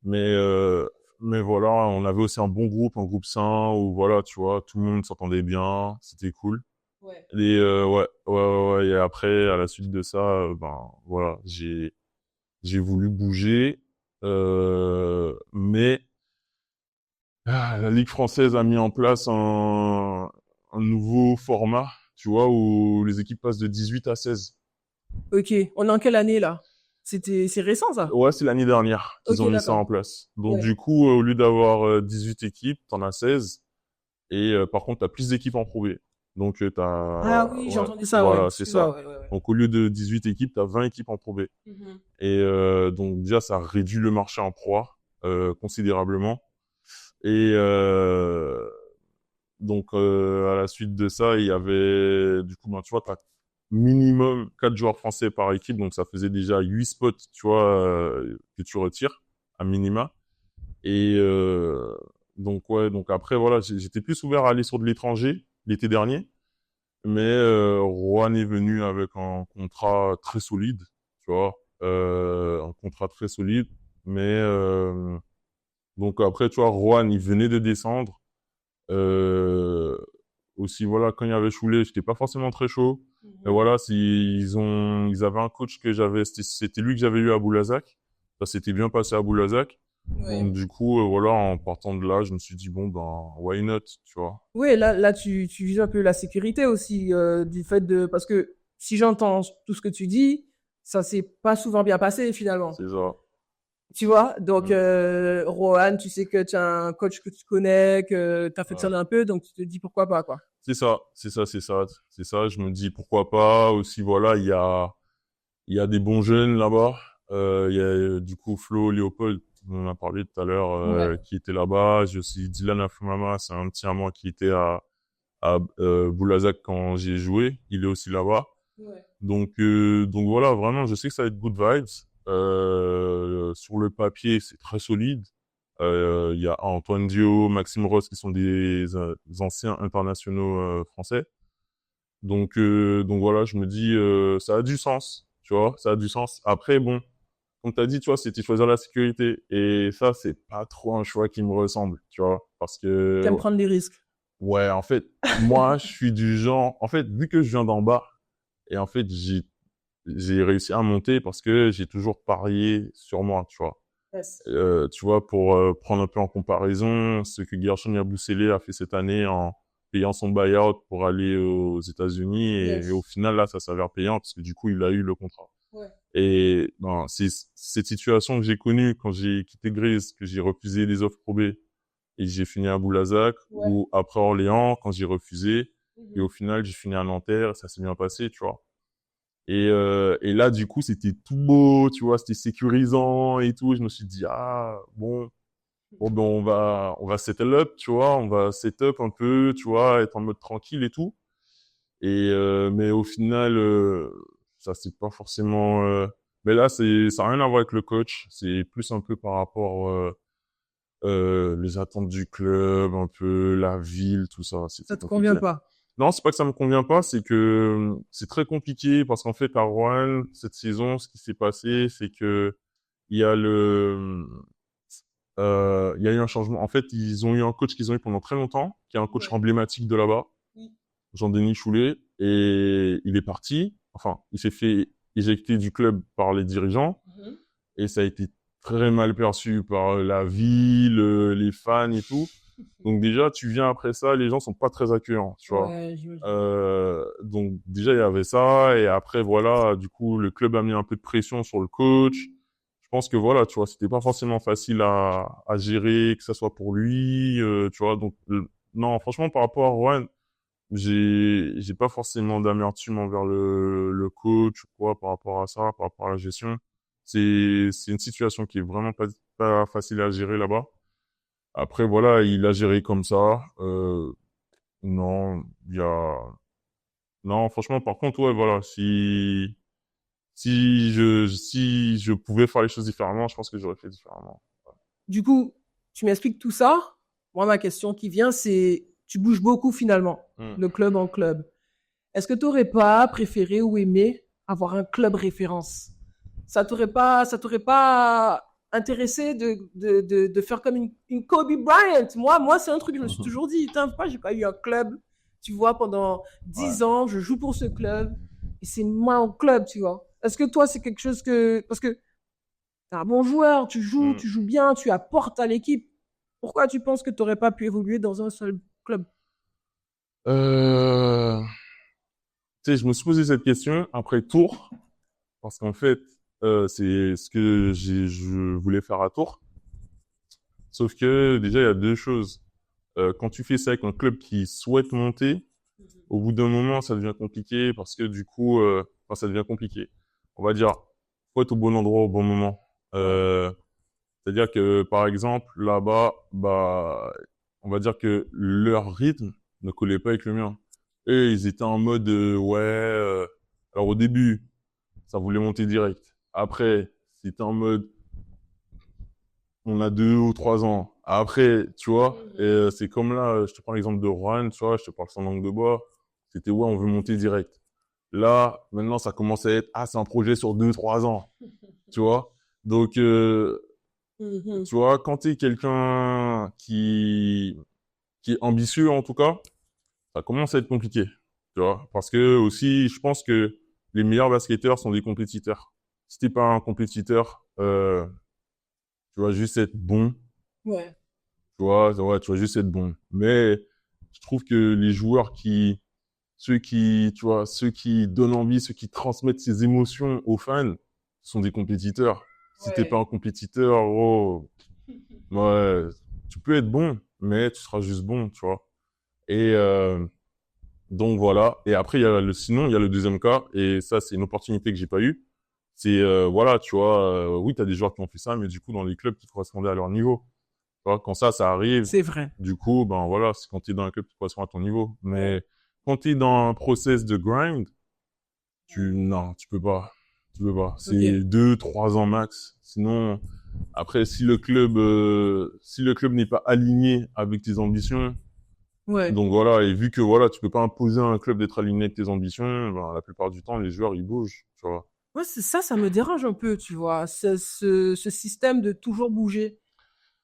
Mais, euh, mais voilà, on avait aussi un groupe sain où voilà, tu vois, tout le monde s'entendait bien. C'était cool. Ouais. Et ouais. Et après, à la suite de ça, ben voilà, j'ai voulu bouger, mais la Ligue française a mis en place un nouveau format, tu vois, où les équipes passent de 18 à 16. Ok. On est en quelle année là? C'est récent ça? Ouais, c'est l'année dernière qu'ils Ok, ont mis ça en d'accord. place. Donc Ouais. du coup, au lieu d'avoir 18 équipes, t'en as 16. Et par contre, t'as plus d'équipes en Pro B. Donc Ah oui, j'ai ouais, entendu ça, ouais. voilà, c'est Excuse-moi, ça. ouais, ouais, ouais. Donc au lieu de 18 équipes, t'as 20 équipes en Pro B. Mhm. Et donc déjà, ça réduit le marché en Pro A considérablement. Et donc à la suite de ça, il y avait du coup, ben, tu vois, t'as minimum 4 joueurs français par équipe, donc ça faisait déjà 8 spots, tu vois, que tu retires à minima. Et donc ouais, donc après voilà, j'étais plus ouvert à aller sur de l'étranger l'été dernier, mais Rohan est venu avec un contrat très solide, tu vois, un contrat très solide, mais donc après, tu vois, Rohan, il venait de descendre. Euh, Aussi, voilà, quand il y avait Choulet, j'étais pas forcément très chaud. Mais Mhm. voilà, ils avaient un coach que j'avais, c'était lui que j'avais eu à Boulazac. Ça s'était bien passé à Boulazac. Ouais. Donc, du coup, voilà, en partant de là, je me suis dit, bon, ben, why not, tu vois. Oui, là tu vises un peu la sécurité aussi, du fait de... Parce que si j'entends tout ce que tu dis, ça s'est pas souvent bien passé finalement. C'est ça. Tu vois? Donc, Mm. Rohan, tu sais que tu as un coach que tu connais, que tu as fait Ouais. tourner un peu, donc tu te dis pourquoi pas, quoi. C'est ça, c'est ça, c'est ça, c'est ça. Je me dis, pourquoi pas. Aussi, voilà, il y a des bons jeunes là-bas. Il y a du coup Flo Léopold, on en a parlé tout à l'heure, Ouais. qui était là-bas. J'ai aussi Dylan Afumama, c'est un petit à moi qui était à Boulazac quand j'ai joué. Il est aussi là-bas. Ouais. Donc voilà, vraiment, je sais que ça va être good vibes. Sur le papier, c'est très solide. Il y a Antoine Dio, Maxime Ross qui sont des anciens internationaux français. Donc voilà, je me dis, ça a du sens, tu vois, ça a du sens. Après, bon, comme t'as dit, tu vois, c'était choisir la sécurité. Et ça, c'est pas trop un choix qui me ressemble, tu vois, parce que, T'aimes prendre des risques. ouais, en fait, moi, je suis du genre, en fait, vu que je viens d'en bas, et en fait, j'ai réussi à monter parce que j'ai toujours parié sur moi, tu vois. Yes. Tu vois, pour prendre un peu en comparaison, ce que Gershon Yabusele a fait cette année en payant son buyout pour aller aux États-Unis et au Yes. final là, ça s'avère payant parce que du coup, il a eu le contrat. Ouais. Et ben, c'est cette situation que j'ai connue quand j'ai quitté Grise, que j'ai refusé des offres Pro B et j'ai fini à Boulazac Ouais. ou après Orléans quand j'ai refusé et au Mhm. final, j'ai fini à Nanterre, ça s'est bien passé, tu vois. Et là, du coup, c'était tout beau, tu vois, c'était sécurisant et tout. Je me suis dit, ah, bon, ben, on va settle up, tu vois, on va set up un peu, tu vois, être en mode tranquille et tout. Et, mais au final, ça, c'est pas forcément, mais là, ça n'a rien à voir avec le coach. C'est plus un peu par rapport, les attentes du club, un peu la ville, tout ça. C'était Ça te compliqué. convient pas? Non, c'est pas que ça me convient pas, c'est que c'est très compliqué parce qu'en fait, à Rouen, cette saison, ce qui s'est passé, c'est que il y a il y a eu un changement. En fait, ils ont eu un coach qu'ils ont eu pendant très longtemps, qui est un coach Ouais. emblématique de là-bas, Oui. Jean-Denis Choulet, et il est parti. Enfin, il s'est fait éjecter du club par les dirigeants, Mhm. et ça a été très mal perçu par la ville, les fans et tout. Donc déjà, tu viens après ça, les gens sont pas très accueillants, tu vois. Ouais, j'imagine. Donc déjà, il y avait ça, et après, voilà, du coup, le club a mis un peu de pression sur le coach. Je pense que voilà, tu vois, c'était pas forcément facile à gérer, que ça soit pour lui, tu vois. Donc, non, franchement, par rapport à Rouen, j'ai pas forcément d'amertume envers le coach ou quoi par rapport à ça, par rapport à la gestion. C'est une situation qui est vraiment pas facile à gérer là-bas. Après, voilà, il a géré comme ça. Non, il y a, non, franchement, par contre, ouais, voilà, si je pouvais faire les choses différemment, je pense que j'aurais fait différemment. Du coup, tu m'expliques tout ça. Moi, ma question qui vient, c'est, tu bouges beaucoup finalement, Hmm. de club en club. Est-ce que tu n'aurais pas préféré ou aimé avoir un club référence? Ça t'aurait pas intéressé de faire comme une Kobe Bryant? Moi, c'est un truc que je me suis toujours dit, putain, pourquoi j'ai pas eu un club? Tu vois, pendant Ouais. 10 ans, je joue pour ce club et c'est moi en club, tu vois. Est-ce que toi, c'est quelque chose que, parce que t'es un bon joueur, Hmm. tu joues bien, tu apportes à l'équipe. Pourquoi tu penses que tu n'aurais pas pu évoluer dans un seul club? Euh, Tu sais, je me suis posé cette question après Tours, parce qu'en fait, c'est ce que je voulais faire à Tours. Sauf que déjà, il y a deux choses. Quand tu fais ça avec un club qui souhaite monter, au bout d'un moment, ça devient compliqué parce que du coup, enfin, ça devient compliqué. On va dire, faut être au bon endroit au bon moment. Ouais. C'est-à-dire que, par exemple, là-bas, bah, on va dire que leur rythme ne collait pas avec le mien. Et ils étaient en mode, ouais, alors au début, ça voulait monter direct. Après, c'était en mode, on a 2 ou 3 ans. Après, tu vois, et, c'est comme là, je te prends l'exemple de Rouen, tu vois, je te parle sans langue de bois. C'était, ouais, on veut monter direct. Là, maintenant, ça commence à être, ah, c'est un projet sur 2, 3 ans, tu vois. Donc, Mhm. tu vois, quand t'es quelqu'un qui est ambitieux, en tout cas, ça commence à être compliqué, tu vois. Parce que aussi, je pense que les meilleurs basketteurs sont des compétiteurs. Si t'es pas un compétiteur, tu vas juste être bon, Ouais. tu vois, ouais, tu vas juste être bon. Mais je trouve que les joueurs tu vois, ceux qui donnent envie, ceux qui transmettent ces émotions aux fans, sont des compétiteurs. Si t'es pas Ouais. un compétiteur, oh, ouais, tu peux être bon, mais tu seras juste bon, tu vois. Et donc voilà. Et après, sinon, il y a le deuxième cas, et ça, c'est une opportunité que j'ai pas eue. C'est voilà, tu vois, oui, t'as des joueurs qui ont fait ça, mais du coup, dans les clubs qui correspondaient à leur niveau. Tu vois, quand ça arrive, C'est vrai. du coup, ben voilà, c'est quand t'es dans un club qui correspond à ton niveau. Mais quand t'es dans un process de grind, non, tu peux pas. Tu peux pas. Ok. C'est 2, 3 ans max. Sinon, après, si le club n'est pas aligné avec tes ambitions, Ouais. donc voilà, et vu que voilà, tu peux pas imposer à un club d'être aligné avec tes ambitions, ben, la plupart du temps, les joueurs, ils bougent, tu vois. Ouais, c'est ça, ça me dérange un peu, tu vois, ce système de toujours bouger.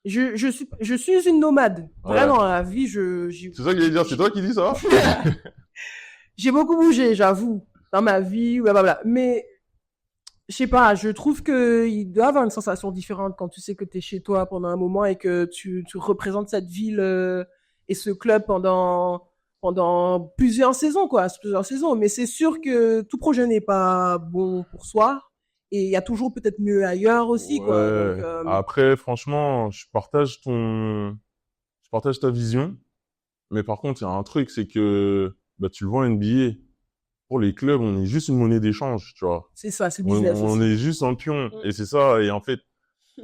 Je suis une nomade. Ouais. Vraiment, la vie, C'est ça que j'allais dire, c'est toi qui dis ça? j'ai beaucoup bougé, j'avoue, dans ma vie, blablabla. Mais, je sais pas, je trouve que il doit y avoir une sensation différente quand tu sais que tu es chez toi pendant un moment et que tu représentes cette ville et ce club pendant plusieurs saisons, quoi, plusieurs saisons. Mais c'est sûr que tout projet n'est pas bon pour soi et il y a toujours peut-être mieux ailleurs aussi, quoi. Donc, Ouais. Après, franchement, je partage ta vision. Mais par contre, il y a un truc, c'est que, bah, tu le vois en NBA. Pour les clubs, on est juste une monnaie d'échange, tu vois. c'est ça, c'est le business On aussi. est juste un pion. Et c'est ça. Et en fait,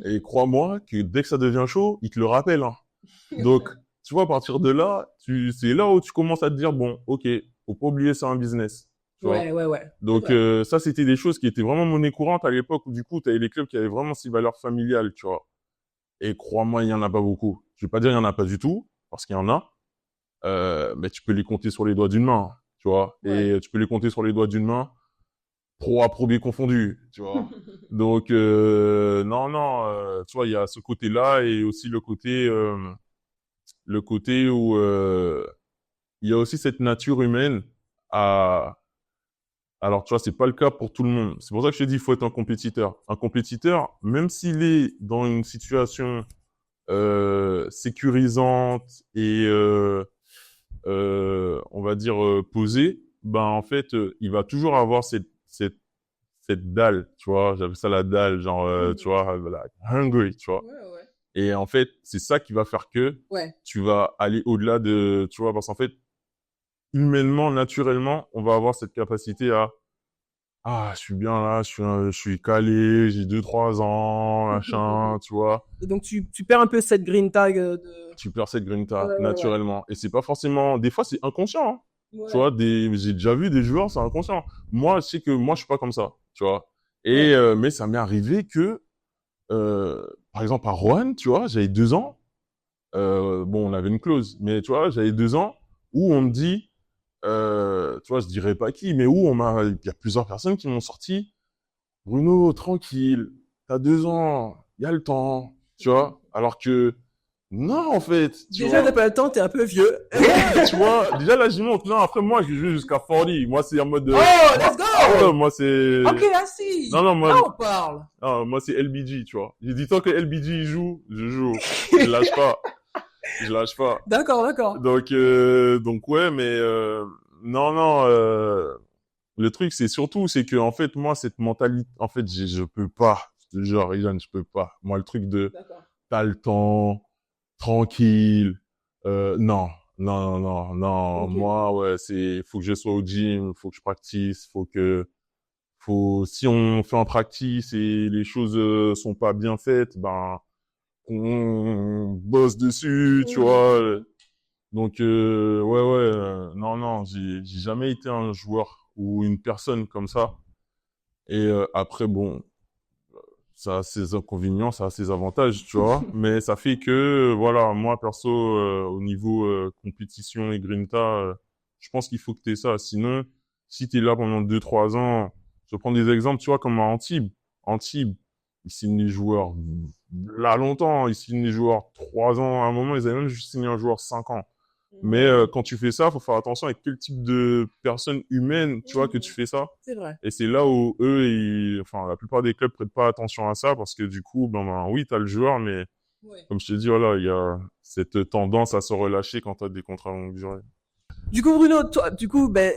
et crois-moi que dès que ça devient chaud, ils te le rappellent, hein. Donc, tu vois, à partir de là, c'est là où tu commences à te dire, bon, ok, faut pas oublier, c'est un business, tu vois. Ouais, ouais, ouais. C'est Donc, vrai. ça, c'était des choses qui étaient vraiment monnaie courante à l'époque où, du coup, tu avais les clubs qui avaient vraiment ces valeurs familiales, tu vois. Et crois-moi, il y en a pas beaucoup. Je vais pas dire il y en a pas du tout, parce qu'il y en a. Mais tu peux les compter sur les doigts d'une main, tu vois. Ouais. Et tu peux les compter sur les doigts d'une main, pro A, pro B confondus, tu vois. Donc, non, non, tu vois, il y a ce côté-là et aussi le côté où il y a aussi cette nature humaine à... Alors, tu vois, c'est pas le cas pour tout le monde. C'est pour ça que je te dis, il faut être un compétiteur. Un compétiteur, même s'il est dans une situation sécurisante et on va dire posée, ben en fait, il va toujours avoir cette dalle, tu vois. J'appelle ça la dalle, genre, tu Mhm. vois, voilà, hungry, tu vois. Ouais, ouais. Et en fait, c'est ça qui va faire que Ouais. tu vas aller au-delà de, tu vois, parce qu'en fait, humainement, naturellement, on va avoir cette capacité à ah, je suis bien là, je suis calé, j'ai 2, 3 ans, machin, tu vois. Et donc, tu perds un peu cette green tag de... Tu perds cette grinta, Ouais, ouais, ouais. naturellement. Et c'est pas forcément, des fois, c'est inconscient, hein. Tu Ouais. vois, j'ai déjà vu des joueurs, c'est inconscient. Moi, je sais que moi, je suis pas comme ça, tu vois. Et, Ouais. mais ça m'est arrivé que, par exemple, à Roanne, tu vois, j'avais 2 ans, bon, on avait une clause, mais tu vois, j'avais 2 ans où on me dit, tu vois, je dirais pas qui, mais où il y a plusieurs personnes qui m'ont sorti, Bruno, tranquille, t'as 2 ans, il y a le temps, tu vois. Alors que, non, en fait, tu Déjà, t'as vois. pas le temps, t'es un peu vieux. Ouais, tu vois. Déjà, là, j'y monte. Non, après, moi, je joue jusqu'à 40. Moi, c'est en mode Oh, let's ah ouais, go! moi, c'est, Ok, non, assis. non, Là, on parle. moi, c'est LBG, tu vois. J'ai dit, tant que LBG il joue, je joue. Je lâche pas. Je lâche pas. D'accord, d'accord. Donc ouais, mais, non, non, le truc, c'est que, en fait, moi, cette mentalité, en fait, je peux pas. Je te jure, Ryan, je peux pas. Moi, le truc de, D'accord. t'as le temps, tranquille, non, non, non, non, non. Ok. Moi, ouais, faut que je sois au gym, faut que je practice, si on fait un practice et les choses sont pas bien faites, ben, on bosse dessus, tu vois. Donc, ouais, ouais, non, non, j'ai jamais été un joueur ou une personne comme ça. Et après, bon, ça a ses inconvénients, ça a ses avantages, tu vois. Mais ça fait que, voilà, moi, perso, au niveau compétition et grinta, je pense qu'il faut que tu aies ça. Sinon, si tu es là pendant 2, 3 ans, je prends des exemples, tu vois, comme à Antibes. Antibes, ils signent des joueurs là longtemps. Ils signent des joueurs 3 ans. À un moment, ils avaient même juste signé un joueur 5 ans. Mais Ouais. quand tu fais ça, faut faire attention avec quel type de personne humaine, tu vois, que tu Mhm. fais ça. C'est vrai. Et c'est là où eux, enfin, la plupart des clubs prêtent pas attention à ça parce que du coup, oui, t'as le joueur, mais Ouais. comme je te dis, voilà, il y a cette tendance à se relâcher quand t'as des contrats longue durée. Du coup, Bruno, toi, du coup, ben,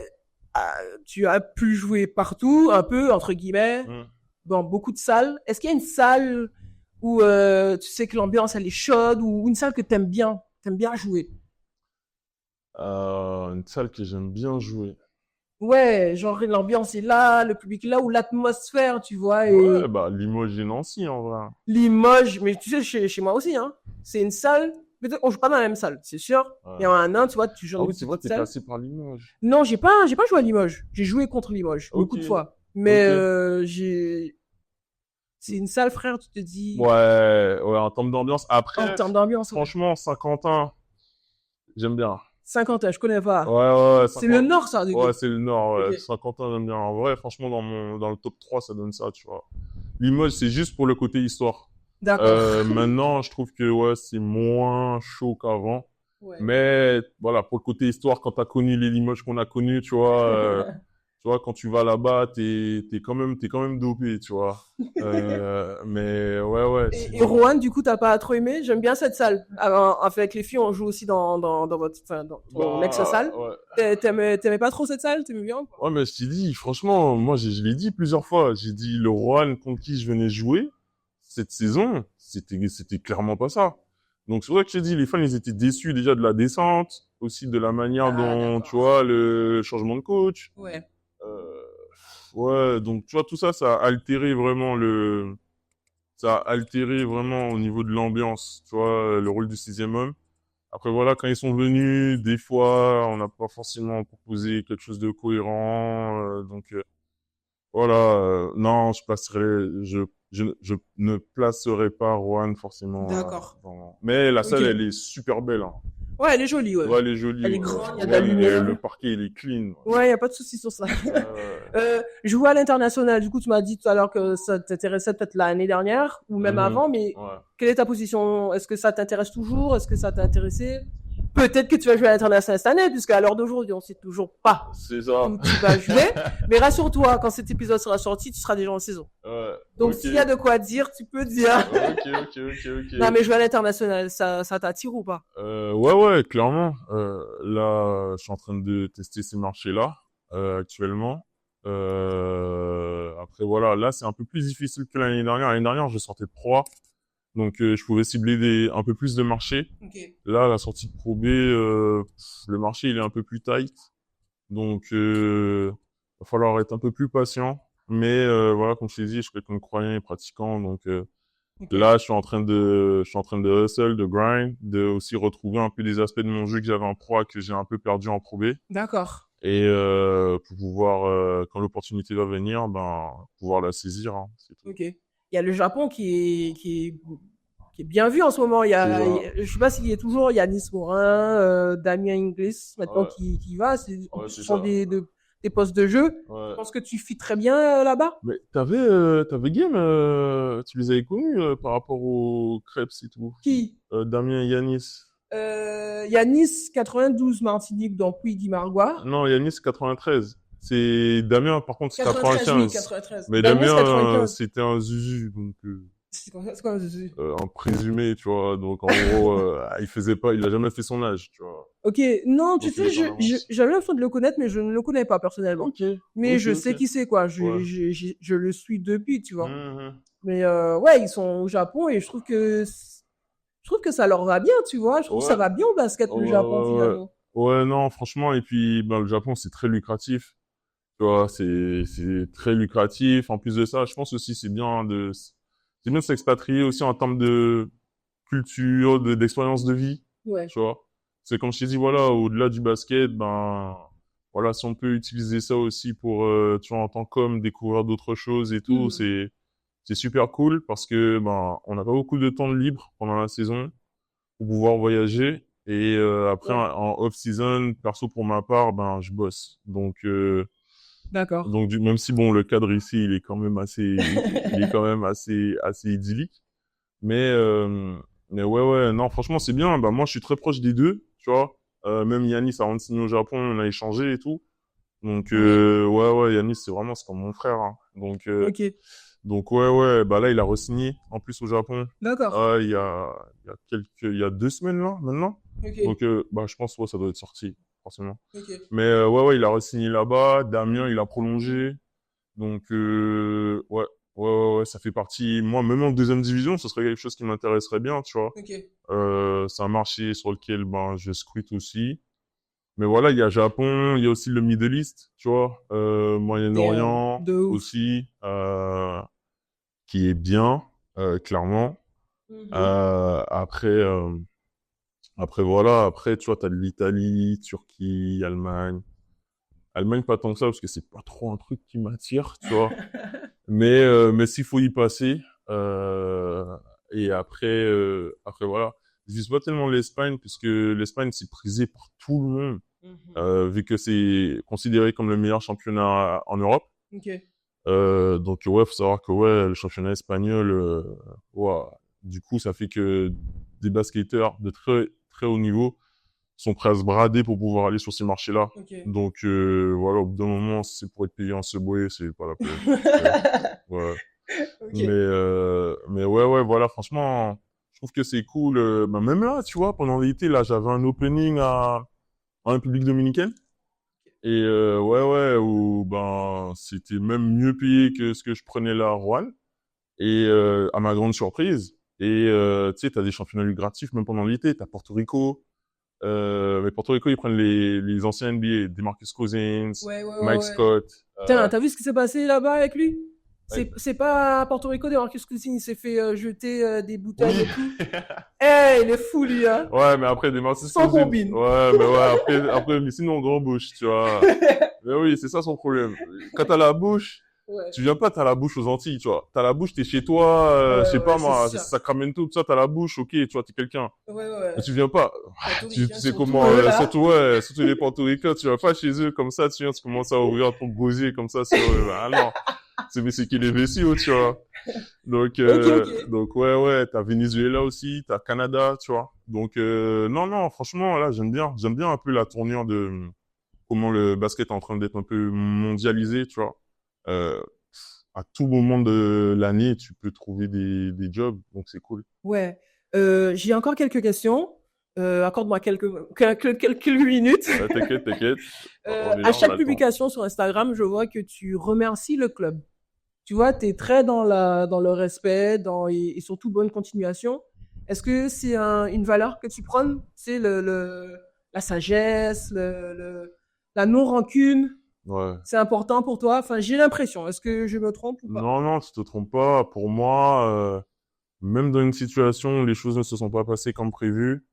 tu as pu jouer partout, un peu, entre guillemets, Hmm. dans beaucoup de salles. Est-ce qu'il y a une salle où tu sais que l'ambiance, elle est chaude, ou une salle que t'aimes bien jouer? Une salle que j'aime bien jouer. Ouais, genre l'ambiance est là, le public est là, ou l'atmosphère, tu vois, Ouais, et bah, Limoges et Nancy, en vrai. Limoges, mais tu sais, chez moi aussi, hein. C'est une salle, peut-être on joue pas dans la même salle, c'est sûr. Il y Ouais. en a un nain, tu vois, tu joues dans Ah une oui, c'est vrai, petite t'es salle. passé par Limoges. Non, j'ai pas joué à Limoges. J'ai joué contre Limoges, Ok, beaucoup de fois. Mais ok. c'est une salle, frère, tu te dis, Ouais, ouais, en termes d'ambiance. en Après, termes d'ambiance, ouais. franchement, Saint-Quentin, j'aime bien. 50 ans, je connais Ouais, pas. ouais, ouais, C'est le 50. nord, ça, du Ouais, coup. c'est le Nord, Ok. ouais. Saint-Quentin, j'aime bien. En vrai, franchement, dans le top 3 ça donne ça, tu vois. Limoges, c'est juste pour le côté histoire. D'accord. Maintenant, je trouve que, ouais, c'est moins chaud qu'avant. Ouais. Mais, voilà, pour le côté histoire, quand t'as connu les Limoges qu'on a connus, tu vois, quand tu vas là-bas, t'es quand même dopé, tu vois. Mais, ouais, ouais, Et sinon. Rouen, du coup, t'as pas trop aimé? J'aime bien cette salle. Alors, avec les filles, on joue aussi dans votre, enfin, dans ton Bah, ex-salle. ouais. T'aimais pas trop cette salle? T'aimais bien ou pas? Ouais, mais je t'ai dit, franchement, moi, je l'ai dit plusieurs fois. J'ai dit, le Rouen contre qui je venais jouer, cette saison, c'était clairement pas ça. Donc, c'est vrai que je t'ai dit, les fans, ils étaient déçus déjà de la descente, aussi de la manière Ah, dont, tu d'accord. vois, le changement de coach. Ouais. Euh, ouais, donc, tu vois, tout ça, ça a altéré vraiment au niveau de l'ambiance, tu vois, le rôle du sixième homme. Après, voilà, quand ils sont venus, des fois, on n'a pas forcément proposé quelque chose de cohérent, donc, voilà, non, je ne placerai pas Roanne forcément. D'accord. Mais la salle, Ok. elle est super belle. Hein. Ouais, elle est jolie, ouais. Ouais, elle est jolie. Elle est ouais. grande, il y a de la Ouais, lumière. le parquet, il est clean. Ouais, y a pas de souci sur ça. Ouais. Jouer à l'international, du coup, tu m'as dit tout à l'heure que ça t'intéressait peut-être l'année dernière ou même avant, mais Ouais. quelle est ta position? Est-ce que ça t'intéresse toujours? Est-ce que ça t'a intéressé? Peut-être que tu vas jouer à l'international cette année, puisqu'à l'heure d'aujourd'hui, on sait toujours pas C'est ça. où tu vas jouer. Mais rassure-toi, quand cet épisode sera sorti, tu seras déjà en saison. Ouais. Donc, Ok. s'il y a de quoi dire, tu peux dire. Ok. Non, mais jouer à l'international, ça t'attire ou pas? Ouais, clairement. Là, je suis en train de tester ces marchés-là actuellement. Après, voilà, là, c'est un peu plus difficile que l'année dernière. L'année dernière, je sortais de Pro A, donc je pouvais cibler un peu plus de marchés. Ok. Là, la sortie de Pro B, le marché, il est un peu plus tight. Donc, va falloir être un peu plus patient. Mais voilà, comme je t'ai dit, je suis quelqu'un de croyant et pratiquant. Donc Ok. là, je suis en train de hustle, de grind, de aussi retrouver un peu des aspects de mon jeu que j'avais en Pro A, que j'ai un peu perdu en Pro B. D'accord. Et pour pouvoir, quand l'opportunité va venir, ben pouvoir la saisir. Hein, c'est tout. Ok. Il y a le Japon qui est bien vu en ce moment. Je sais pas s'il y est toujours, il y a Nice Morin, Damien Inglis, maintenant Ouais. qui va. Ouais, Ce c'est sont ça. des postes de jeu. Ouais. Je pense que tu fis très bien là-bas. Mais t'avais game, tu les avais connus par rapport aux crêpes et tout. Qui? Damien et Yanis. Il y a Nice 92 Martinique, donc oui, Guy Margois. Non, Yanis 93. C'est Damien, par contre, c'est 93, 95. oui, 93. Mais Damien, Damien, 95. c'était un Zuzu, donc C'est quoi, c'est- un présumé, tu vois. Donc en gros, il a jamais fait son âge, tu vois. Ok, non, tu Donc, sais, il est en avance. j'avais l'impression de le connaître, mais je ne le connais pas personnellement. Ok. Mais ok, je ok. sais qui c'est, quoi. Ouais. Je le suis depuis, tu vois. Mhm. Mais ouais, ils sont au Japon et je trouve que ça leur va bien, tu vois. Je trouve que ça Ouais. va bien au basket, le Ouais, Japon, ouais, ouais. finalement. Ouais, non, franchement, et puis ben, le Japon, c'est très lucratif. Tu vois, c'est très lucratif. En plus de ça, je pense aussi c'est bien de s'expatrier aussi en termes de culture, d'expérience de vie. Ouais. Tu vois. C'est comme je t'ai dit, voilà, au-delà du basket, ben voilà, si on peut utiliser ça aussi pour, tu vois, en tant qu'homme, découvrir d'autres choses et tout, Mhm. c'est super cool parce que ben on n'a pas beaucoup de temps de libre pendant la saison pour pouvoir voyager. Et après, Ouais. en off-season, perso pour ma part, ben je bosse. D'accord. Donc même si bon, le cadre ici, il est quand même assez idyllique. Mais mais ouais, non, franchement, c'est bien. Bah moi, je suis très proche des deux, tu vois. Même Yanis a signé au Japon, on a échangé et tout. Donc ouais, Yanis, c'est comme mon frère. Hein. Ok. Donc ouais, bah là, il a re-signé en plus au Japon. D'accord. Il y a 2 semaines là, maintenant. Ok. Donc bah je pense ouais, ça doit être sorti forcément. Ok. Mais ouais, il a re-signé là-bas. Damien, il a prolongé. Donc ouais, ça fait partie. Moi, même en deuxième division, ce serait quelque chose qui m'intéresserait bien, tu vois. Ok. C'est un marché sur lequel ben je scrute aussi. Mais voilà, il y a Japon, il y a aussi le Middle East, tu vois, Moyen-Orient De ouf. aussi, qui est bien, clairement. Mhm. Après voilà, après tu vois, t'as de l'Italie, Turquie, Allemagne. Allemagne pas tant que ça parce que c'est pas trop un truc qui m'attire, tu vois. Mais s'il faut y passer, et après voilà. Je vise pas tellement l'Espagne puisque l'Espagne c'est prisé par tout le monde, Mhm. vu que c'est considéré comme le meilleur championnat en Europe. Ok. Donc ouais, faut savoir que ouais, le championnat espagnol, ouais, du coup ça fait que des basketteurs de très très haut niveau sont prêts à se brader pour pouvoir aller sur ces marchés-là. Ok. Donc voilà, au bout d'un moment, si c'est pour être payé en Subway, c'est pas la peine. Ouais. Ok. Mais ouais, voilà, franchement, je trouve que c'est cool. Bah, même là, tu vois, pendant l'été, là, j'avais un opening en République dominicaine. Et ouais, où ben c'était même mieux payé que ce que je prenais là à Rouen. Et à ma grande surprise. Et tu sais, t'as des championnats lucratifs même pendant l'été. T'as Porto Rico. Mais Porto Rico, ils prennent les anciens NBA, DeMarcus Cousins, Ouais. Mike Scott. Tiens, t'as vu ce qui s'est passé là-bas avec lui? Ouais. C'est pas à Porto Rico, de Marcus Cousins, il s'est fait jeter des bouteilles Oui. et tout. Eh, il est fou, lui, hein. Ouais, mais après, DeMarcus Sans Cousins. combine. Ouais, mais ouais, après, mais sinon, grand bouche, tu vois. Mais oui, c'est ça son problème. Quand t'as la bouche, Ouais. Tu viens pas, t'as la bouche aux Antilles, tu vois. T'as la bouche, t'es chez toi, je sais pas Ouais, c'est moi, sûr. Sacramento, tout ça, t'as la bouche, ok, tu vois, t'es quelqu'un. Mais Ouais. tu viens pas, tu Portoricains, sais surtout comment, eux, là. surtout, ouais, surtout les Portoricains, tu vas pas chez eux comme ça, tu viens, tu commences à ouvrir ton gosier comme ça sur eux. Ah non, c'est qui les vessies, tu vois. Ok. Donc ouais, t'as Venezuela aussi, t'as Canada, tu vois. Donc non, non, franchement, là, j'aime bien un peu la tournure de comment le basket est en train d'être un peu mondialisé, tu vois. Euh, à tout moment de l'année, tu peux trouver des jobs, donc c'est cool. Ouais. J'ai encore quelques questions. Accorde-moi quelques minutes. Ouais, t'inquiète, on est À là, on chaque a le temps. publication sur Instagram, je vois que tu remercies le club. Tu vois, tu es très dans le respect et surtout bonne continuation. Est-ce que c'est une valeur que tu prônes? C'est la sagesse, la non-rancune. Ouais. C'est important pour toi? Enfin, j'ai l'impression. Est-ce que je me trompe ou pas? Non, non, tu te trompes pas. Pour moi, même dans une situation où les choses ne se sont pas passées comme prévu,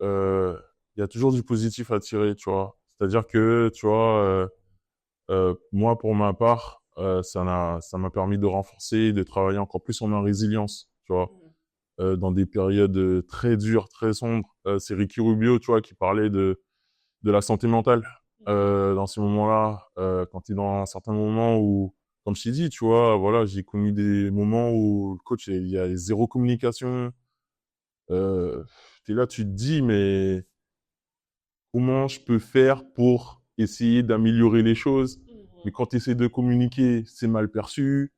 euh, il y a toujours du positif à tirer, tu vois. C'est-à-dire que, tu vois, moi, pour ma part, ça m'a permis de renforcer, de travailler encore plus sur ma résilience, tu vois. Dans des périodes très dures, très sombres. C'est Ricky Rubio, tu vois, qui parlait de la santé mentale. Dans ces moments-là, quand tu es dans un certain moment où, comme je t'ai dit, tu vois, voilà, j'ai connu des moments où le coach, il y a zéro communication. T'es là, tu te dis, mais comment je peux faire pour essayer d'améliorer les choses? Mais quand tu essaies de communiquer, c'est mal perçu.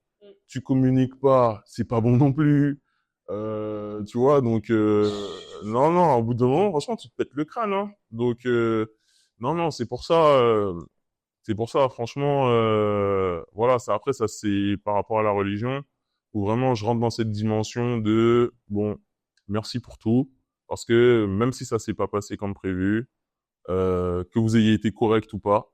Tu communiques pas, c'est pas bon non plus. Tu vois, donc non, non, au bout d'un moment, franchement, tu te pètes le crâne, hein. Donc non, non, c'est pour ça, franchement, voilà, ça après ça c'est par rapport à la religion où vraiment je rentre dans cette dimension de bon, merci pour tout, parce que même si ça s'est pas passé comme prévu, que vous ayez été correct ou pas,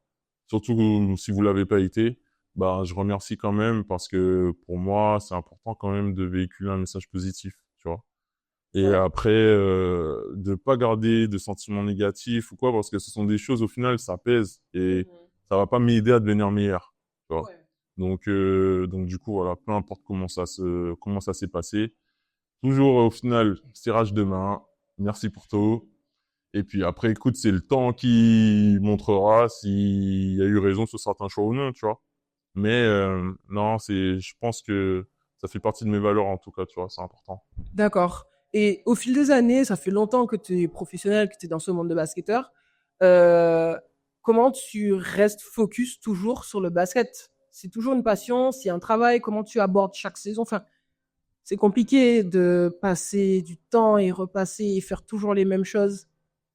surtout si vous l'avez pas été, bah je remercie quand même parce que pour moi c'est important quand même de véhiculer un message positif, tu vois. Et Ouais. après de pas garder de sentiments négatifs ou quoi parce que ce sont des choses au final ça pèse et ça va pas m'aider à devenir meilleur, tu vois. Ouais. Donc du coup voilà, peu importe comment ça s'est passé, toujours au final serrage de main, merci pour tout. Et puis après, écoute, c'est le temps qui montrera s'il y a eu raison sur certains choix ou non, tu vois. Mais non, je pense que ça fait partie de mes valeurs en tout cas, tu vois, c'est important. D'accord. Et au fil des années, ça fait longtemps que tu es professionnel, que tu es dans ce monde de basketteur. Euh, Comment tu restes focus toujours sur le basket? C'est toujours une passion, c'est un travail. Comment tu abordes chaque saison? Enfin, c'est compliqué de passer du temps et repasser et faire toujours les mêmes choses.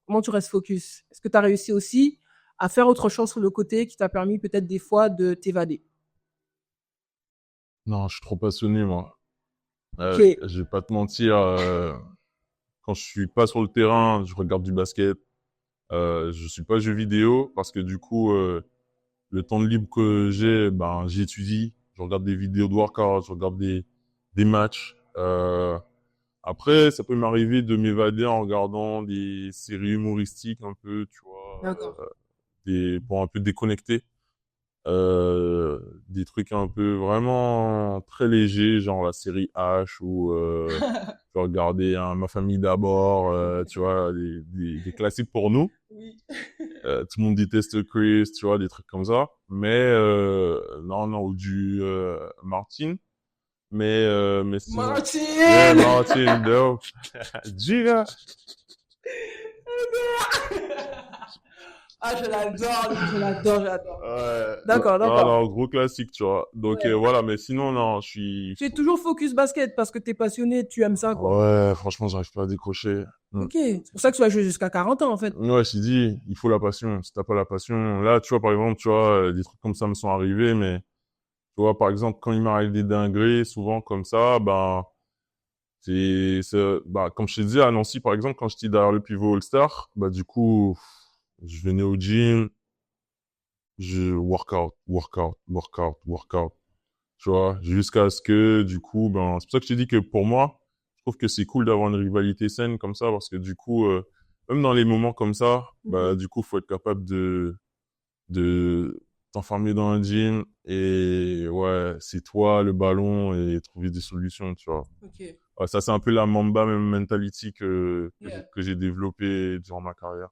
Comment tu restes focus? Est-ce que tu as réussi aussi à faire autre chose sur le côté qui t'a permis peut-être des fois de t'évader? Non, je suis trop passionné, moi. Ok. Je vais pas te mentir, quand je suis pas sur le terrain, je regarde du basket. Je suis pas jeu vidéo parce que du coup, le temps de libre que j'ai, ben, j'étudie. Je regarde des vidéos de workout, je regarde des matchs. Après, ça peut m'arriver de m'évader en regardant des séries humoristiques un peu, tu vois, D'accord. pour un peu déconnecter. Des trucs un peu vraiment très légers, genre la série H ou je vais regarder Ma famille d'abord, tu vois, des classiques pour nous. Oui. Tout le monde déteste Chris, tu vois, des trucs comme ça. Mais non, non, ou du Martin. Mais sinon, yeah, Martine! Martin, no. Gina. Ah, je l'adore. Non, D'accord, non, d'accord. non, gros classique, tu vois. Donc Ouais. voilà, mais sinon, non, Tu es toujours focus basket parce que tu es passionné, tu aimes ça, quoi. ouais, franchement, j'arrive pas à décrocher. Ok. C'est pour ça que tu vas jouer jusqu'à 40 ans, en fait. Ouais, je t'ai dit, il faut la passion. Si t'as pas la passion, là, tu vois, par exemple, tu vois, des trucs comme ça me sont arrivés, mais tu vois, par exemple, quand il m'arrive des dingueries, souvent comme ça, ben, bah, comme je t'ai dit, à Nancy, par exemple, quand j'étais derrière le pivot All-Star, bah, du coup, je venais au gym, je workout, tu vois, jusqu'à ce que, du coup, ben, c'est pour ça que je t'ai dit que pour moi, je trouve que c'est cool d'avoir une rivalité saine comme ça, parce que du coup, même dans les moments comme ça, bah, Mhm. du coup, faut être capable de t'enfermer dans un gym et ouais, c'est toi, le ballon et trouver des solutions, tu vois. Ok. Ouais, ça, c'est un peu la Mamba mentality Yeah. que j'ai développé durant ma carrière.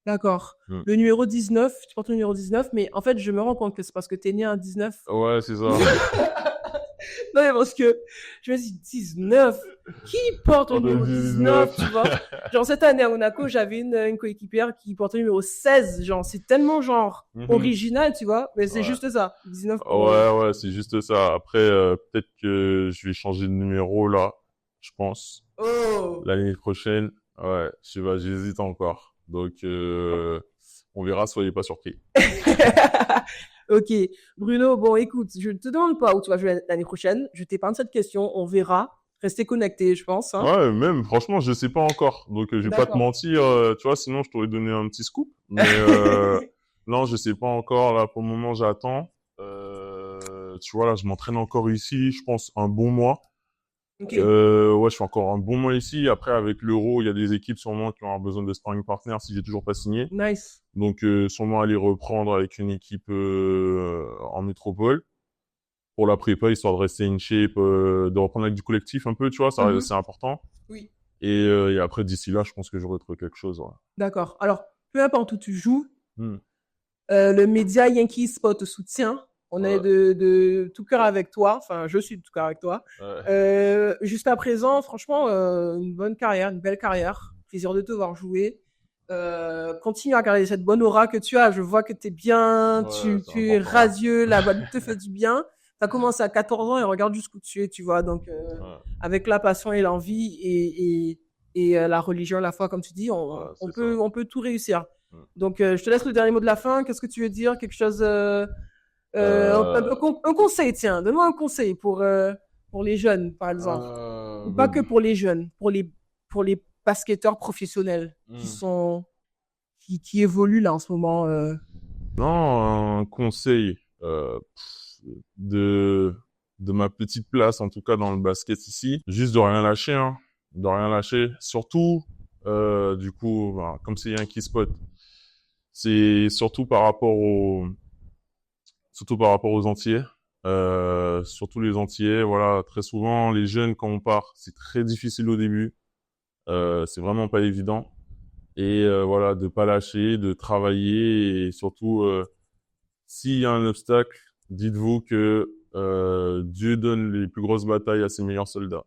D'accord. Mm. Le numéro 19, tu portes le numéro 19, mais en fait, je me rends compte que c'est parce que t'es né en 19. Ouais, c'est ça. Non, mais parce que je me dis 19, qui porte le En numéro 19, 2019. tu vois? Genre, cette année à Monaco, j'avais une coéquipière qui portait le numéro 16. Genre, c'est tellement, genre, Mhm. original, tu vois? Mais c'est Ouais. juste ça. 19 pour, Ouais, c'est juste ça. Après, peut-être que je vais changer de numéro là, je pense. Oh! L'année prochaine, ouais, je sais pas, j'hésite encore. Donc, on verra, soyez pas surpris. Ok. Bruno, bon, écoute, je ne te demande pas où tu vas jouer l'année prochaine. Je t'épargne cette question. On verra. Restez connectés, je pense, hein. Ouais, même, franchement, je sais pas encore. Donc, je vais pas te D'accord. mentir, tu vois, sinon je t'aurais donné un petit scoop. Mais, non, je sais pas encore. Là, pour le moment, j'attends. Tu vois, là, je m'entraîne encore ici, je pense, un bon mois. Ok. Ouais, je suis encore un bon mois ici. Après, avec l'Euro, il y a des équipes sûrement qui vont avoir besoin de sparring partner si j'ai toujours pas signé. Nice. Donc, sûrement aller reprendre avec une équipe en métropole pour la prépa, histoire de rester in shape, de reprendre avec du collectif un peu, tu vois, ça, Mhm. c'est important. Oui. Et après, d'ici là, je pense que j'aurai trouvé quelque chose. Ouais. D'accord. Alors, peu importe où tu joues, Hmm. le média Yankee Sport te soutient. On est Ouais. de tout cœur avec toi. Enfin, je suis de tout cœur avec toi. Ouais. Jusqu'à présent, franchement, une bonne carrière, une belle carrière. Plaisir de te voir jouer. Continue à garder cette bonne aura que tu as. Je vois que tu es bien, Ouais, c'est tu es important. radieux, la balle te fait du bien. Tu as commencé à 14 ans et regarde jusqu'où tu es, tu vois. Donc, Ouais, avec la passion et l'envie et la religion, la foi, comme tu dis, ouais, c'est ça. on peut tout réussir. Hmm. Donc, je te laisse le dernier mot de la fin. Qu'est-ce que tu veux dire? Quelque chose, Euh, un conseil, tiens. Donne-moi un conseil pour les jeunes, par exemple. Ou pas bah, que pour les jeunes, pour les basketteurs professionnels hmm. qui évoluent là en ce moment. Non, un conseil de de ma petite place, en tout cas dans le basket ici, juste de rien lâcher, hein, de rien lâcher. Surtout, du coup, bah, comme c'est Yankee Spot, c'est surtout par rapport aux Antillais. Surtout les Antillais, voilà, très souvent les jeunes quand on part, c'est très difficile au début, c'est vraiment pas évident. Et voilà, de pas lâcher, de travailler et surtout s'il y a un obstacle, dites-vous que Dieu donne les plus grosses batailles à ses meilleurs soldats.